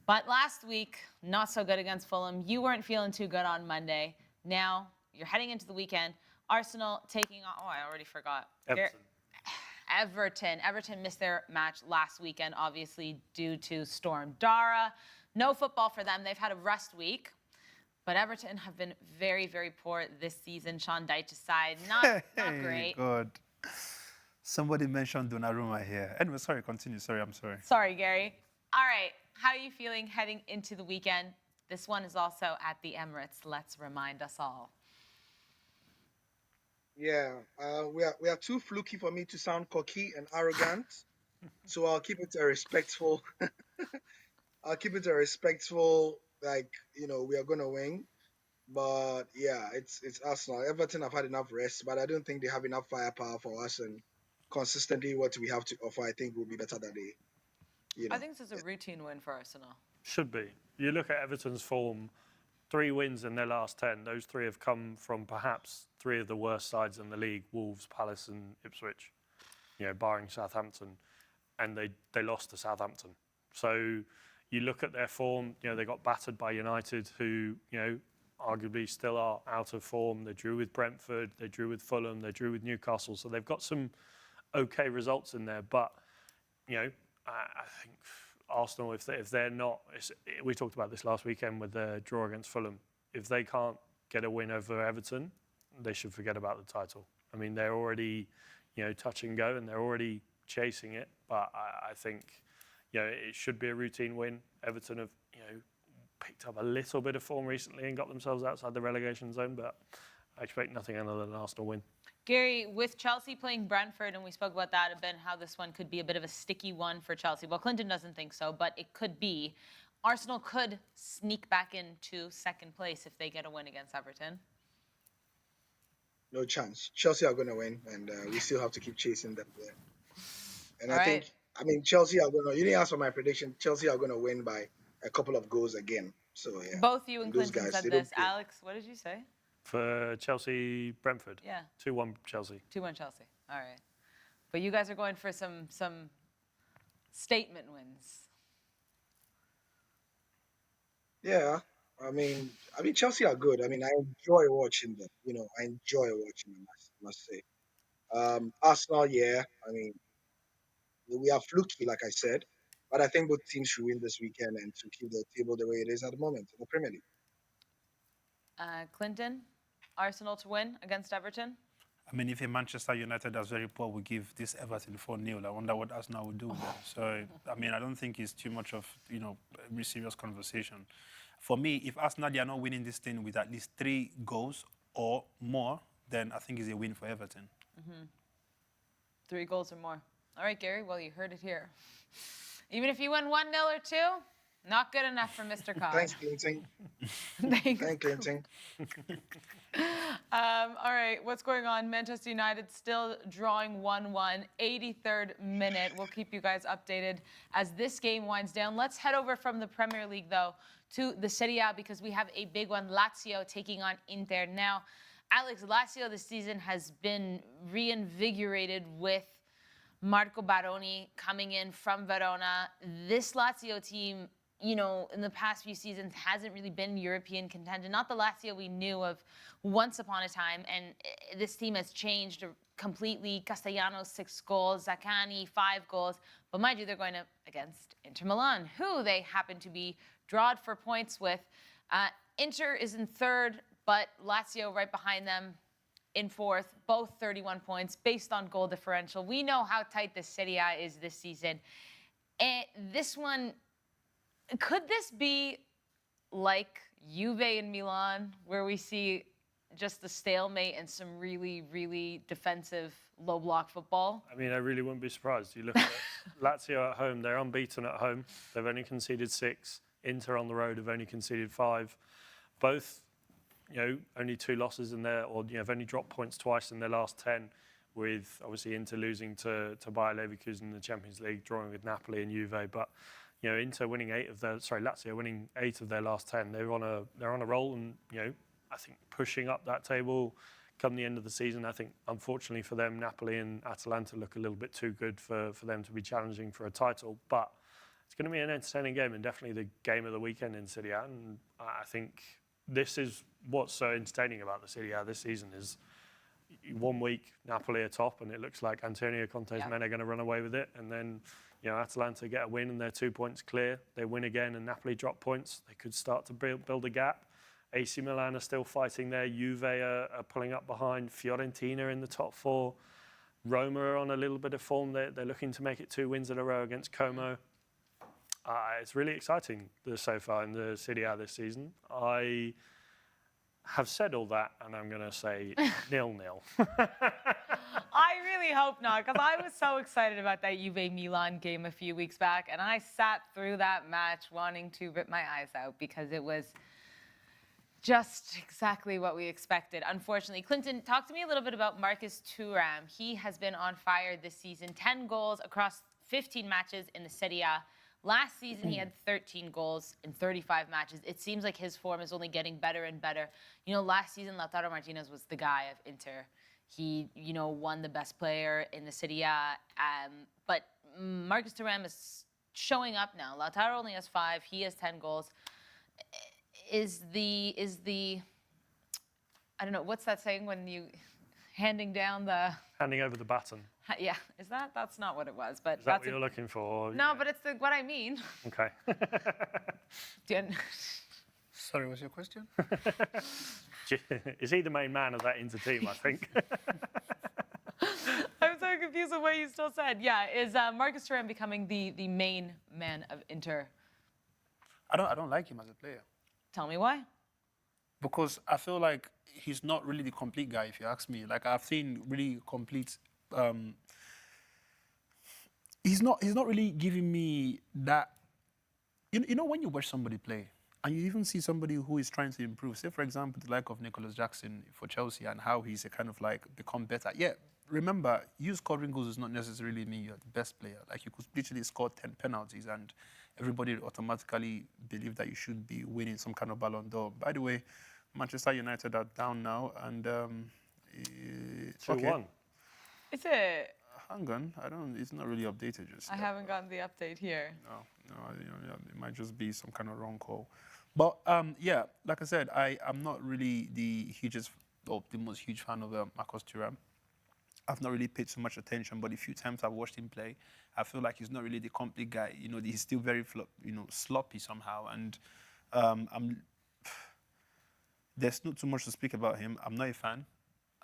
But last week, not so good against Fulham. You weren't feeling too good on Monday. Now you're heading into the weekend. Arsenal taking on, oh, I already forgot. Everton. Everton missed their match last weekend, obviously, due to Storm Dara. No football for them. They've had a rest week. But Everton have been very, very poor this season. Sean Dyche's side, not great. Good. Somebody mentioned Donnarumma here. Anyway, sorry, continue. Sorry, I'm sorry. Sorry, Gary. All right, how are you feeling heading into the weekend? This one is also at the Emirates. Let's remind us all. Yeah, we are too fluky for me to sound cocky and arrogant, so I'll keep it a respectful. I'll keep it a respectful, like, we are gonna win. But yeah, it's Arsenal. Everton have had enough rest, but I don't think they have enough firepower for us, and consistently what we have to offer, I think, will be better than they. I think this is a routine win for Arsenal. Should be. You look at Everton's form, 3 wins in their last 10. Those 3 have come from perhaps 3 of the worst sides in the league, Wolves, Palace and Ipswich, barring Southampton. And they lost to Southampton. So you look at their form, they got battered by United, who, arguably still are out of form. They drew with Brentford, they drew with Fulham, they drew with Newcastle. So they've got some okay results in there. But, I think Arsenal, if they're not, we talked about this last weekend with the draw against Fulham. If they can't get a win over Everton, they should forget about the title. I mean, they're already, touch and go, and they're already chasing it. But I think, it should be a routine win. Everton have, picked up a little bit of form recently and got themselves outside the relegation zone. But I expect nothing other than an Arsenal win. Gary, with Chelsea playing Brentford, and we spoke about that a bit, how this one could be a bit of a sticky one for Chelsea. Well, Clinton doesn't think so, but it could be. Arsenal could sneak back into second place if they get a win against Everton. No chance. Chelsea are going to win, and we still have to keep chasing them there. And All right. Chelsea are going to, you didn't ask for my prediction, Chelsea are going to win by a couple of goals again. So, yeah. Both you and Those Clinton guys, said they this. don't play. Alex, what did you say? For Chelsea, Brentford. Yeah. 2-1 Chelsea. 2-1 Chelsea. All right. But you guys are going for some statement wins. Yeah. I mean, Chelsea are good. I enjoy watching them. I enjoy watching them, I must say. Arsenal, yeah. We are fluky, like I said. But I think both teams should win this weekend and to keep the table the way it is at the moment in the Premier League. Clinton, Arsenal to win against Everton? If a Manchester United that's very poor would give this Everton 4-0, I wonder what Arsenal would do with that. So, I don't think it's too much of, a serious conversation. For me, if Arsenal they are not winning this thing with at least 3 goals or more, then I think it's a win for Everton. 3 goals or more. All right, Gary, well, you heard it here. Even if you win 1-0 or 2, Not good enough for Mr. Cod. Thanks, Clinton. Thanks. Thanks, Clinton. All right, what's going on? Manchester United still drawing 1-1, 83rd minute. We'll keep you guys updated as this game winds down. Let's head over from the Premier League, though, to the Serie A because we have a big one, Lazio taking on Inter. Now, Alex, Lazio this season has been reinvigorated with Marco Baroni coming in from Verona. This Lazio team, you know, in the past few seasons hasn't really been European contention. Not the Lazio we knew of once upon a time. And this team has changed completely. Castellanos, 6 goals. Zaccagni, 5 goals. But mind you, they're going up against Inter Milan, who they happen to be drawed for points with. Inter is in 3rd, but Lazio right behind them in 4th, both 31 points based on goal differential. We know how tight the Serie A is this season. And this one, could this be like Juve in Milan, where we see just the stalemate and some really, really defensive low block football? I mean, I really wouldn't be surprised. You look at Lazio at home, they're unbeaten at home. They've only conceded 6. Inter on the road have only conceded 5. Both, you know, only 2 losses in there, or, you know, have only dropped points twice in their last 10, with obviously Inter losing to Bayer Leverkusen in the Champions League, drawing with Napoli and Juve. But, you know, Inter winning Lazio winning 8 of their last 10. They're on a roll, and, you know, I think pushing up that table come the end of the season. I think, unfortunately for them, Napoli and Atalanta look a little bit too good for them to be challenging for a title. But it's going to be an entertaining game, and definitely the game of the weekend in Serie A. And I think this is what's so entertaining about the Serie A this season is 1 week Napoli are top, and it looks like Antonio Conte's men are going to run away with it. And then, you know, Atalanta get a win and they're 2 points clear. They win again and Napoli drop points. They could start to build a gap. AC Milan are still fighting there. Juve are pulling up behind. Fiorentina in the top 4. Roma are on a little bit of form. They're looking to make it 2 wins in a row against Como. It's really exciting so far in the Serie A this season. I have said all that, and I'm going to say 0-0. I really hope not, because I was so excited about that Juve-Milan game a few weeks back, and I sat through that match wanting to rip my eyes out because it was just exactly what we expected. Unfortunately, Clinton, talk to me a little bit about Marcus Thuram. He has been on fire this season. 10 goals across 15 matches in the Serie A. Last season, he had 13 goals in 35 matches. It seems like his form is only getting better and better. You know, last season, Lautaro Martinez was the guy of Inter. He, you know, won the best player in the Serie A. But Marcus Thuram is showing up now. Lautaro only has 5. He has 10 goals. Is the I don't know, what's that saying when you handing over the baton? Yeah, that's not what it was, but is that what you're looking for? No, but it's what I mean. Okay. Sorry, what's your question? Is he the main man of that Inter team, I think? I'm so confused with what you still said. Yeah, is Marcus Thuram becoming the main man of Inter? I don't like him as a player. Tell me why. Because I feel like he's not really the complete guy, if you ask me. Like, I've seen really complete... he's not really giving me that... You know when you watch somebody play, and you even see somebody who is trying to improve, say, for example, the like of Nicholas Jackson for Chelsea and how he's a kind of like become better. Yeah, remember, you scoring goals does not necessarily mean you're the best player. Like, you could literally score 10 penalties and everybody automatically believe that you should be winning some kind of Ballon d'Or. By the way, Manchester United are down now, and 2-1. Okay. Is it? Hang on, it's not really updated just I yet. haven't gotten the update here. No, it might just be some kind of wrong call. But yeah, like I said, I'm not really the most huge fan of Marcus Thuram. I've not really paid so much attention, but the few times I've watched him play, I feel like he's not really the complete guy. You know, he's still very sloppy somehow, and there's not too much to speak about him. I'm not a fan,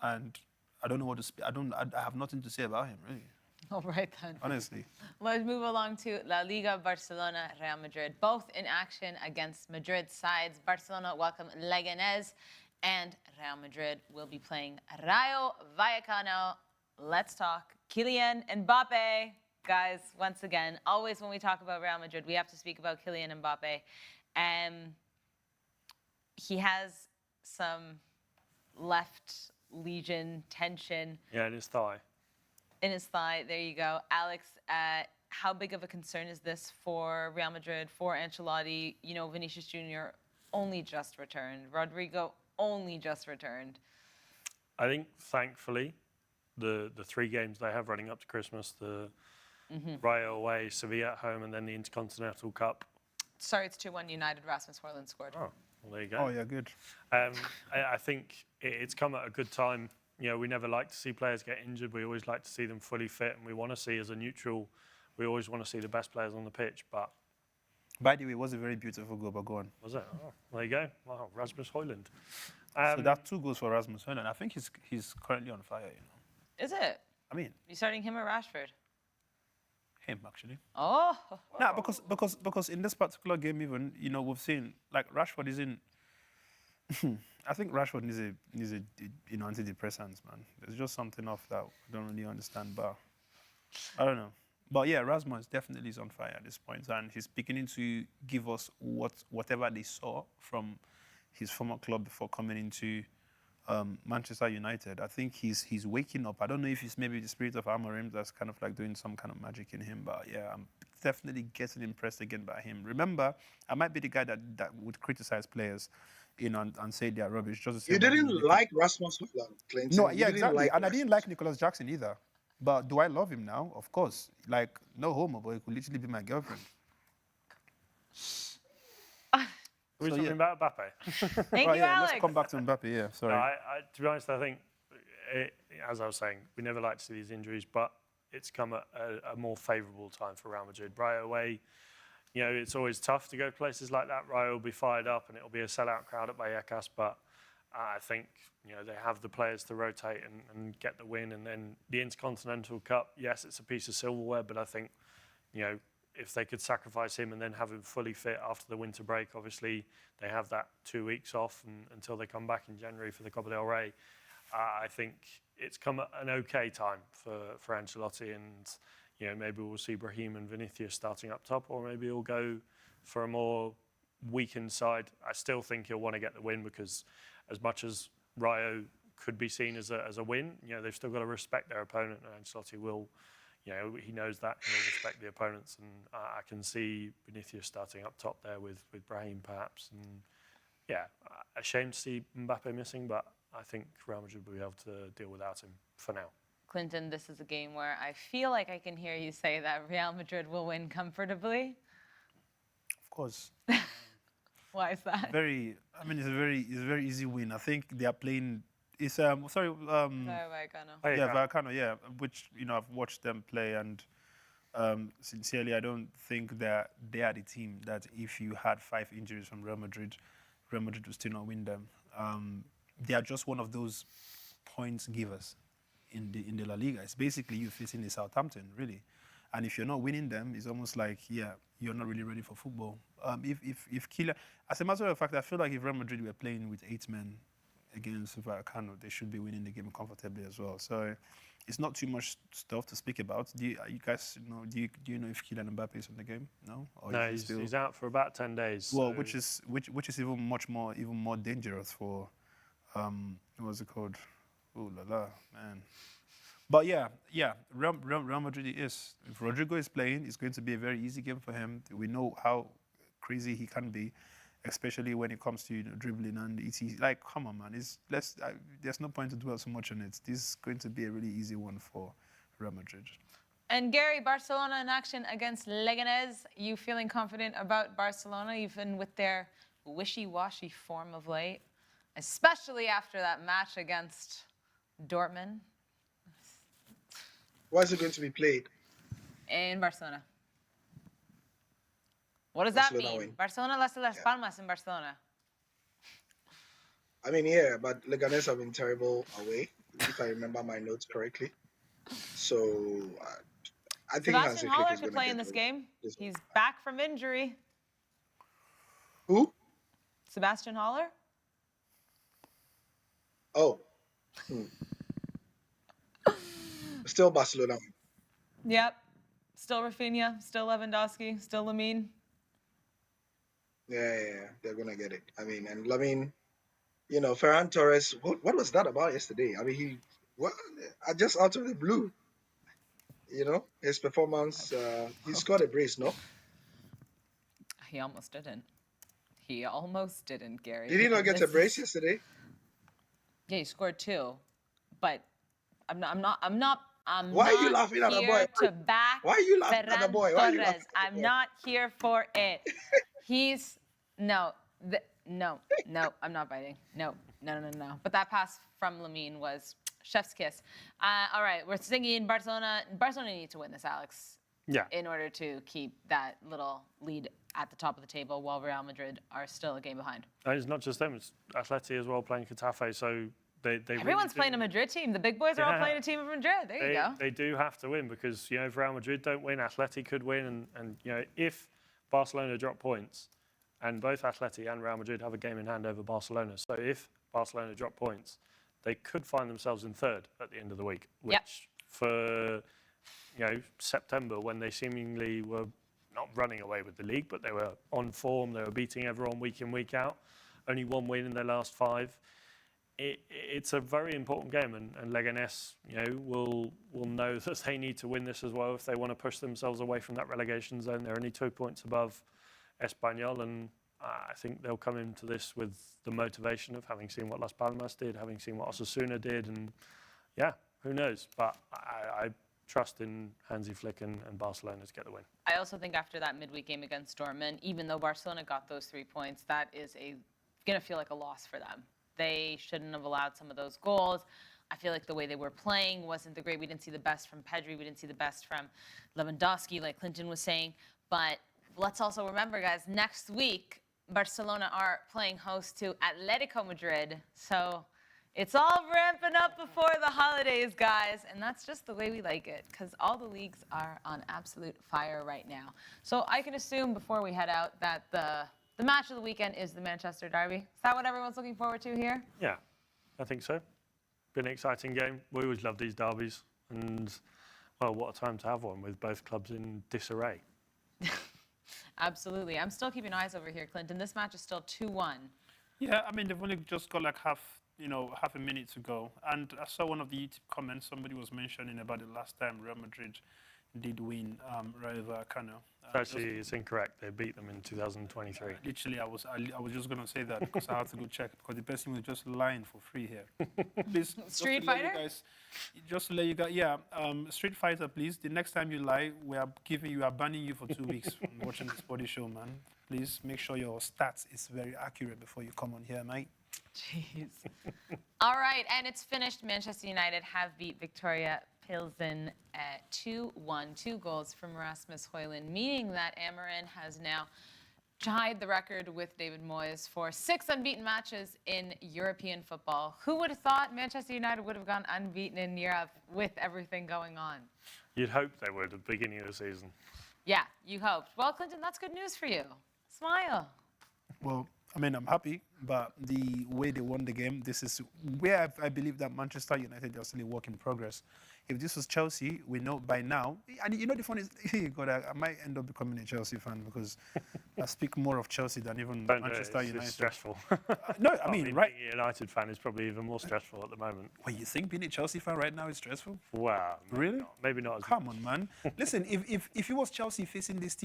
and I don't know what to speak. I have nothing to say about him, really. All right, then. Honestly. Let's move along to La Liga, Barcelona, Real Madrid. Both in action against Madrid sides. Barcelona welcome Leganés, and Real Madrid will be playing Rayo Vallecano. Let's talk Kylian Mbappe. Guys, once again, always when we talk about Real Madrid, we have to speak about Kylian Mbappe. He has some left legion tension. Yeah, in his thigh. In his thigh, there you go. Alex, how big of a concern is this for Real Madrid, for Ancelotti? You know, Vinicius Jr. only just returned. Rodrigo only just returned. I think, thankfully, the 3 games they have running up to Christmas, the Rayo away, Sevilla at home, and then the Intercontinental Cup. Sorry, it's 2-1 United. Rasmus Højlund scored. Oh, well, there you go. Oh, yeah, good. I think it's come at a good time. You know, we never like to see players get injured. We always like to see them fully fit, and we want to see, as a neutral, we always want to see the best players on the pitch. But By the way, it was a very beautiful goal, but go on. was it? Oh, there you go. Wow, Rasmus Højlund. So that's 2 goals for Rasmus Højlund. I think he's currently on fire, you know. Is it? I mean, You starting him or Rashford? him, actually. Oh. Nah, because in this particular game, even, you know, we've seen, like, Rashford is in... I think Rashford needs a you know, antidepressants, man. There's just something off that I don't really understand, but I don't know. But yeah, Rasmus definitely is on fire at this point, and he's beginning to give us whatever they saw from his former club before coming into Manchester United. I think he's waking up. I don't know if it's maybe the spirit of Amorim that's kind of like doing some kind of magic in him, but yeah, I'm definitely getting impressed again by him. Remember, I might be the guy that would criticize players, you know, and say they're rubbish. Just the same You didn't like Rasmus Højlund, Clinton. No, You yeah, didn't exactly. like And I Rasmus. didn't like Nicholas Jackson either. But do I love him now? Of course. Like, no homo, but he could literally be my girlfriend. Are we So, talking yeah. about Mbappe? Thank Right, you, yeah, Alex. let's come back to Mbappe, yeah, sorry. No, to be honest, I think, as I was saying, we never like to see these injuries, but it's come at a more favourable time for Real Madrid. Right away, you know, it's always tough to go places like that. Rayo will be fired up and it'll be a sellout crowd at Vallecas, but I think, you know, they have the players to rotate and get the win. And then the Intercontinental Cup, yes, it's a piece of silverware, but I think, you know, if they could sacrifice him and then have him fully fit after the winter break, obviously they have that 2 weeks off until they come back in January for the Copa del Rey. I think it's come at an okay time for Ancelotti, and you know, maybe we'll see Brahim and Vinicius starting up top, or maybe he'll go for a more weakened side. I still think he'll want to get the win, because as much as Rayo could be seen as a win, you know, they've still got to respect their opponent, and Ancelotti will. You know, he knows that, and he'll respect the opponents, and I can see Vinicius starting up top there with Brahim perhaps. And yeah, a shame to see Mbappe missing, but I think Real Madrid will be able to deal without him for now. Clinton, this is a game where I feel like I can hear you say that Real Madrid will win comfortably. Of course. Why is that? It's a very easy win. I think they are playing. It's Vallecano. yeah, Vallecano, yeah, which, you know, I've watched them play, and sincerely, I don't think that they are the team that if you had 5 injuries from Real Madrid would still not win them. They are just one of those points givers in the La Liga. It's basically you facing the Southampton, really. And if you're not winning them, it's almost like, yeah, you're not really ready for football. If Kylian, as a matter of fact, I feel like if Real Madrid were playing with 8 men against Vallecano, they should be winning the game comfortably as well. So it's not too much stuff to speak about. Do you guys know? Do you know if Kylian Mbappe is in the game? No. Or No, is he he's out for about 10 days. well, so which is even more dangerous for what's it called? Oh la la, man. But yeah, Real Madrid is. If Rodrigo is playing, it's going to be a very easy game for him. We know how crazy he can be, especially when it comes to, you know, dribbling and it's like, come on, man. There's no point to dwell so much on it. This is going to be a really easy one for Real Madrid. And Gary, Barcelona in action against Leganés. You feeling confident about Barcelona, even with their wishy-washy form of late, especially after that match against Dortmund? Where is it going to be played? In Barcelona. What does that Barcelona mean? win. Barcelona Las Palmas in Barcelona. I mean, yeah, but Leganés have been terrible away, if I remember my notes correctly. So I think Hansi Sebastian Flick Haller is could going play to in get this the- game. this one. He's back from injury. Who? Sebastian Haller? Oh. Still Barcelona. Yep. Still Rafinha, still Lewandowski, still Lamine. Yeah, they're gonna get it. I mean, and Lamine, Ferran Torres. What was that about yesterday? I mean, just out of the blue, his performance. He scored a brace, no? He almost didn't. He almost didn't, Gary. Did he not And get a this brace is- yesterday? Yeah, he scored 2, but I'm not Why are you laughing at the boy? here to back Why are you laughing at the Ferran boy? Why are you Torres. laughing at the I'm boy? not here for it. He's no, I'm not biting. No. But that pass from Lamine was chef's kiss. All right, we're singing Barcelona. Barcelona need to win this, Alex. Yeah. In order to keep that little lead at the top of the table, while Real Madrid are still a game behind. And it's not just them; it's Atleti as well playing Getafe. So they Everyone's really playing a Madrid team. The big boys are all Yeah. playing a team of Madrid. There you go. They do have to win because if Real Madrid don't win, Atleti could win, and if Barcelona drop points, and both Atleti and Real Madrid have a game in hand over Barcelona. So if Barcelona drop points, they could find themselves in third at the end of the week, which for September, when they seemingly were not running away with the league, but they were on form, they were beating everyone week in, week out, only 1 win in their last 5. It's a very important game, and Leganés, will know that they need to win this as well if they want to push themselves away from that relegation zone. They're only 2 points above Espanyol, and I think they'll come into this with the motivation of having seen what Las Palmas did, having seen what Osasuna did, and who knows? But I trust in Hansi Flick and Barcelona to get the win. I also think after that midweek game against Dortmund, even though Barcelona got those 3 points, that is going to feel like a loss for them. They shouldn't have allowed some of those goals. I feel like the way they were playing wasn't the great. We didn't see the best from Pedri. We didn't see the best from Lewandowski, like Clinton was saying. But let's also remember, guys, next week, Barcelona are playing host to Atletico Madrid. So it's all ramping up before the holidays, guys. And that's just the way we like it, because all the leagues are on absolute fire right now. So I can assume before we head out that the match of the weekend is the Manchester Derby. Is that what everyone's looking forward to here? Yeah, I think so. Been an exciting game. We always love these derbies. And, well, what a time to have one with both clubs in disarray. Absolutely. I'm still keeping eyes over here, Clinton. This match is still 2-1. Yeah, I mean, they've only just got like half a minute to go. And I saw one of the YouTube comments, somebody was mentioning about the last time Real Madrid did win Rayo Vallecano. Actually, it's incorrect. They beat them in 2023. Literally, I was just going to say that because I had to go check, because the person was just lying for free here. Please, Street Fighter? Just to let you guys, Street Fighter, please. The next time you lie, we are banning you for 2 weeks from watching the SportyShow, man. Please make sure your stats is very accurate before you come on here, mate. Jeez. All right, and it's finished. Manchester United have beat Victoria Pilsen at 2-1, 2 goals from Rasmus Højlund, meaning that Amorim has now tied the record with David Moyes for 6 unbeaten matches in European football. Who would have thought Manchester United would have gone unbeaten in Europe with everything going on? You'd hope they would at the beginning of the season. Yeah, you hoped. Well, Clinton, that's good news for you. Smile. Well, I mean, I'm happy, but the way they won the game, this is where I believe that Manchester United are still a work in progress. If this was Chelsea, we know by now, and the funny is, God, I might end up becoming a Chelsea fan because I speak more of Chelsea than even Manchester United. It's stressful. No, I mean, right. Being a United fan is probably even more stressful at the moment. Wait, you think being a Chelsea fan right now is stressful? Wow. Really? Maybe not as Come on, man. Listen, if it was Chelsea facing this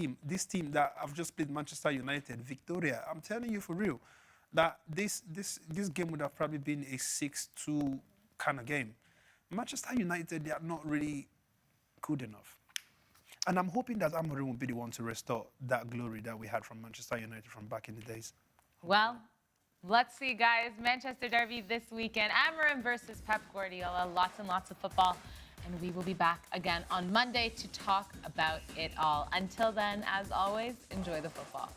team that I've just played Manchester United, Victoria, I'm telling you for real, that this game would have probably been a 6-2 kind of game. Manchester United, they are not really good enough. And I'm hoping that Amorim will be the one to restore that glory that we had from Manchester United from back in the days. Well, let's see, guys. Manchester Derby this weekend. Amorim versus Pep Guardiola. Lots and lots of football. And we will be back again on Monday to talk about it all. Until then, as always, enjoy the football.